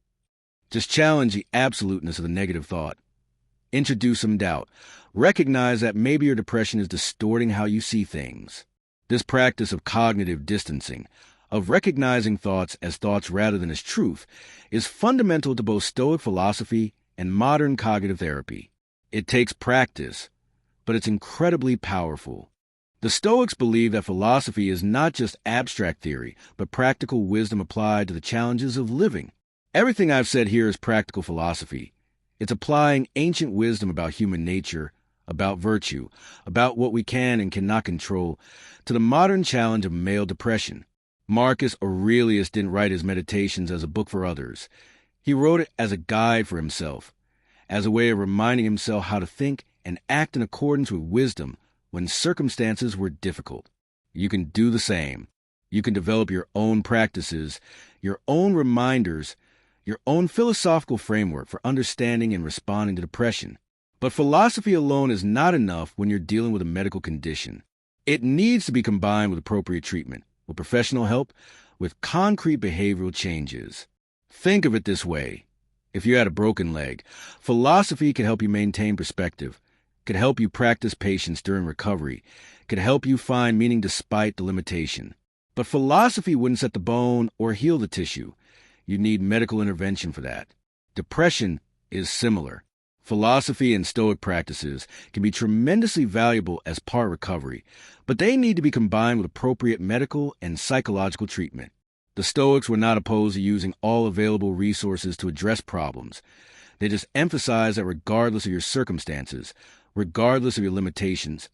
Just challenge the absoluteness of the negative thought. Introduce some doubt. Recognize that maybe your depression is distorting how you see things. This practice of cognitive distancing, of recognizing thoughts as thoughts rather than as truth, is fundamental to both Stoic philosophy and modern cognitive therapy. It takes practice, but it's incredibly powerful. The Stoics believe that philosophy is not just abstract theory, but practical wisdom applied to the challenges of living. Everything I've said here is practical philosophy. It's applying ancient wisdom about human nature, about virtue, about what we can and cannot control, to the modern challenge of male depression. Marcus Aurelius didn't write his Meditations as a book for others. He wrote it as a guide for himself, as a way of reminding himself how to think and act in accordance with wisdom when circumstances were difficult. You can do the same. You can develop your own practices, your own reminders, your own philosophical framework for understanding and responding to depression. But philosophy alone is not enough when you're dealing with a medical condition. It needs to be combined with appropriate treatment, with professional help, with concrete behavioral changes. Think of it this way. If you had a broken leg, philosophy could help you maintain perspective, could help you practice patience during recovery, could help you find meaning despite the limitation. But philosophy wouldn't set the bone or heal the tissue. You need medical intervention for that. Depression is similar. Philosophy and Stoic practices can be tremendously valuable as part of recovery, but they need to be combined with appropriate medical and psychological treatment. The Stoics were not opposed to using all available resources to address problems. They just emphasized that regardless of your circumstances, regardless of your limitations,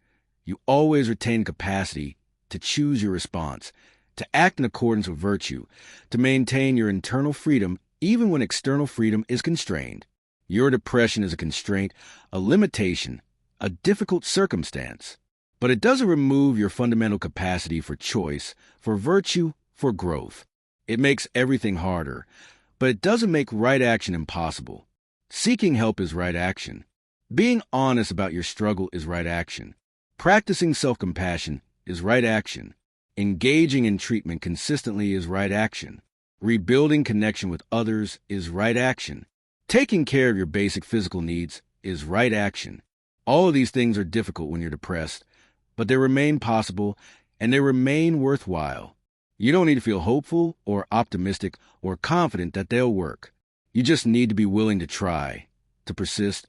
you always retain capacity to choose your response, to act in accordance with virtue, to maintain your internal freedom even when external freedom is constrained. Your depression is a constraint, a limitation, a difficult circumstance. But it doesn't remove your fundamental capacity for choice, for virtue, for growth. It makes everything harder, but it doesn't make right action impossible. Seeking help is right action. Being honest about your struggle is right action. Practicing self-compassion is right action. Engaging in treatment consistently is right action. Rebuilding connection with others is right action. Taking care of your basic physical needs is right action. All of these things are difficult when you're depressed, but they remain possible and they remain worthwhile. You don't need to feel hopeful or optimistic or confident that they'll work. You just need to be willing to try, to persist,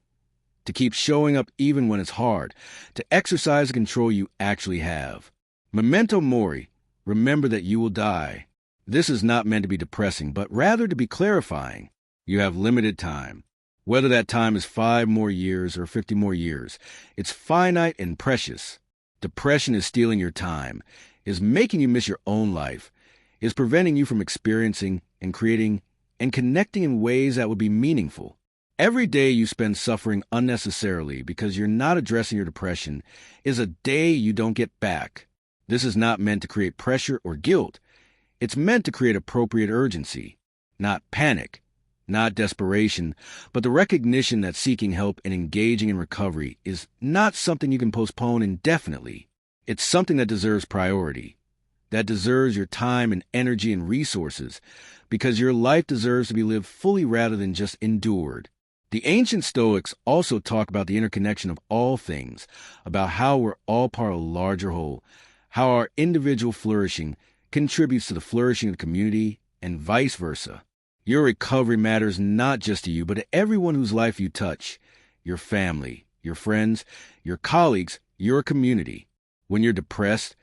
to keep showing up even when it's hard, to exercise the control you actually have. Memento mori, remember that you will die. This is not meant to be depressing, but rather to be clarifying. You have limited time. Whether that time is 5 more years or 50 more years, it's finite and precious. Depression is stealing your time, is making you miss your own life, is preventing you from experiencing and creating and connecting in ways that would be meaningful. Every day you spend suffering unnecessarily because you're not addressing your depression is a day you don't get back. This is not meant to create pressure or guilt. It's meant to create appropriate urgency, not panic, not desperation, but the recognition that seeking help and engaging in recovery is not something you can postpone indefinitely. It's something that deserves priority, that deserves your time and energy and resources, because your life deserves to be lived fully rather than just endured. The ancient Stoics also talk about the interconnection of all things, about how we're all part of a larger whole, how our individual flourishing contributes to the flourishing of the community and vice versa. Your recovery matters not just to you, but to everyone whose life you touch, your family, your friends, your colleagues, your community. When you're depressed,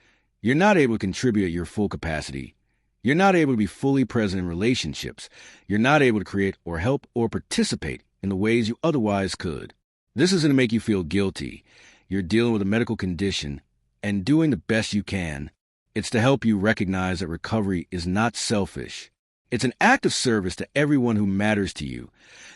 you're not able to contribute at your full capacity. You're not able to be fully present in relationships. You're not able to create or help or participate in the ways you otherwise could. This isn't to make you feel guilty. You're dealing with a medical condition and doing the best you can. It's to help you recognize that recovery is not selfish. It's an act of service to everyone who matters to you,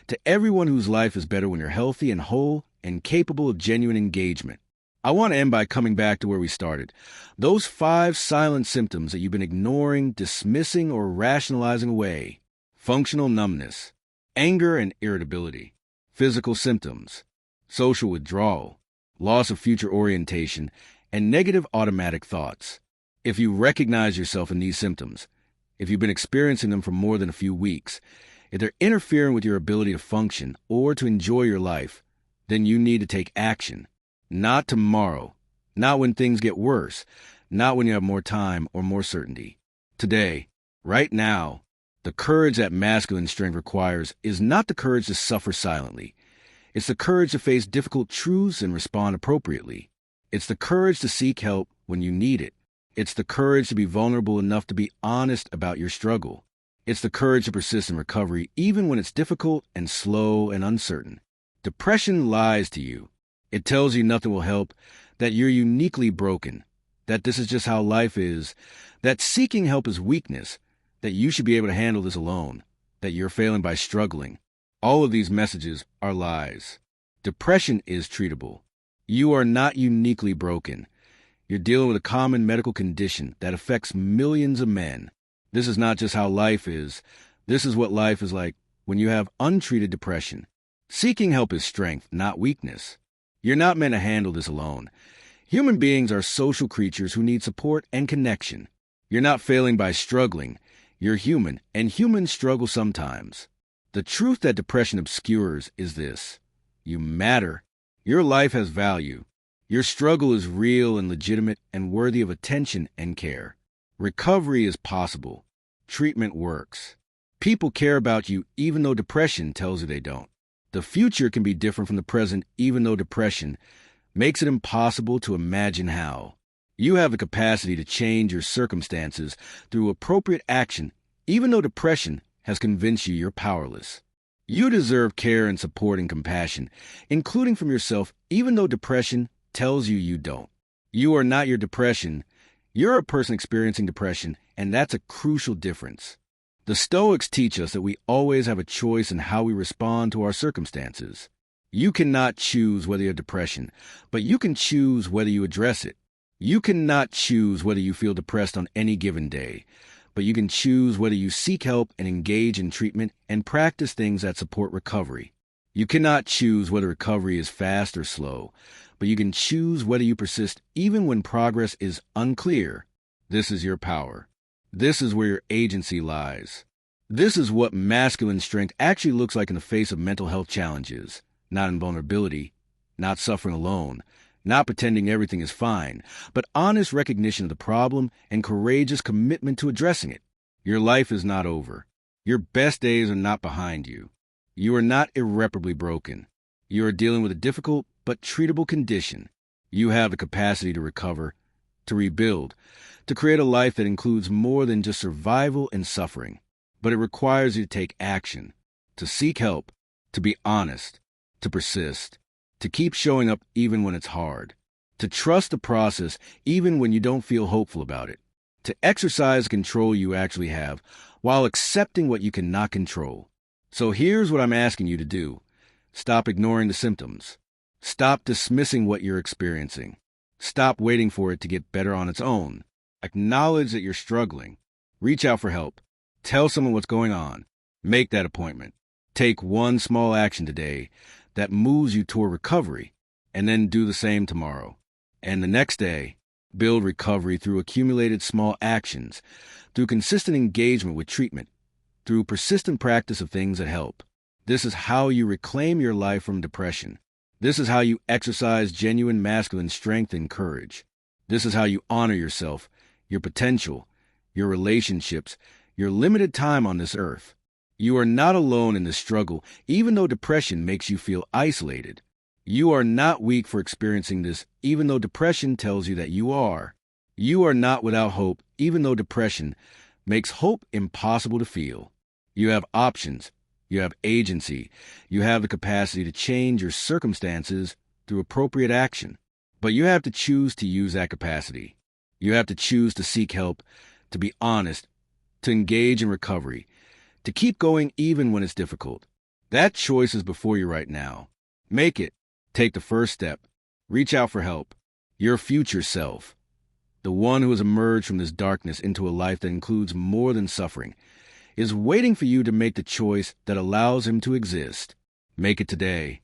to everyone whose life is better when you're healthy and whole and capable of genuine engagement. I want to end by coming back to where we started. Those 5 silent symptoms that you've been ignoring, dismissing, or rationalizing away. Functional numbness, anger and irritability, physical symptoms, social withdrawal, loss of future orientation, and negative automatic thoughts. If you recognize yourself in these symptoms, if you've been experiencing them for more than a few weeks, if they're interfering with your ability to function or to enjoy your life, then you need to take action. Not tomorrow, not when things get worse, not when you have more time or more certainty. Today, right now, the courage that masculine strength requires is not the courage to suffer silently. It's the courage to face difficult truths and respond appropriately. It's the courage to seek help when you need it. It's the courage to be vulnerable enough to be honest about your struggle. It's the courage to persist in recovery even when it's difficult and slow and uncertain. Depression lies to you. It tells you nothing will help, that you're uniquely broken, that this is just how life is, that seeking help is weakness, that you should be able to handle this alone, that you're failing by struggling. All of these messages are lies. Depression is treatable. You are not uniquely broken. You're dealing with a common medical condition that affects millions of men. This is not just how life is. This is what life is like when you have untreated depression. Seeking help is strength, not weakness. You're not meant to handle this alone. Human beings are social creatures who need support and connection. You're not failing by struggling. You're human, and humans struggle sometimes. The truth that depression obscures is this: you matter. Your life has value. Your struggle is real and legitimate and worthy of attention and care. Recovery is possible. Treatment works. People care about you even though depression tells you they don't. The future can be different from the present even though depression makes it impossible to imagine how. You have the capacity to change your circumstances through appropriate action even though depression has convinced you you're powerless. You deserve care and support and compassion, including from yourself, even though depression tells you you don't. You are not your depression. You're a person experiencing depression, and that's a crucial difference. The Stoics teach us that we always have a choice in how we respond to our circumstances. You cannot choose whether you have depression, but you can choose whether you address it. You cannot choose whether you feel depressed on any given day, but you can choose whether you seek help and engage in treatment and practice things that support recovery. You cannot choose whether recovery is fast or slow, but you can choose whether you persist even when progress is unclear. This is your power. This is where your agency lies. This is what masculine strength actually looks like in the face of mental health challenges, not in vulnerability, not suffering alone, not pretending everything is fine, but honest recognition of the problem and courageous commitment to addressing it. Your life is not over. Your best days are not behind you. You are not irreparably broken. You are dealing with a difficult but treatable condition. You have the capacity to recover, to rebuild, to create a life that includes more than just survival and suffering. But it requires you to take action, to seek help, to be honest, to persist, to keep showing up even when it's hard, to trust the process even when you don't feel hopeful about it, to exercise control you actually have while accepting what you cannot control. So here's what I'm asking you to do. Stop ignoring the symptoms. Stop dismissing what you're experiencing. Stop waiting for it to get better on its own. Acknowledge that you're struggling. Reach out for help. Tell someone what's going on. Make that appointment. Take one small action today that moves you toward recovery, and then do the same tomorrow. And the next day, build recovery through accumulated small actions, through consistent engagement with treatment, through persistent practice of things that help. This is how you reclaim your life from depression. This is how you exercise genuine masculine strength and courage. This is how you honor yourself, your potential, your relationships, your limited time on this earth. You are not alone in this struggle, even though depression makes you feel isolated. You are not weak for experiencing this, even though depression tells you that you are. You are not without hope, even though depression makes hope impossible to feel. You have options. You have agency. You have the capacity to change your circumstances through appropriate action. But you have to choose to use that capacity. You have to choose to seek help, to be honest, to engage in recovery, to keep going even when it's difficult. That choice is before you right now. Make it. Take the first step. Reach out for help. Your future self, the one who has emerged from this darkness into a life that includes more than suffering, is waiting for you to make the choice that allows him to exist. Make it today.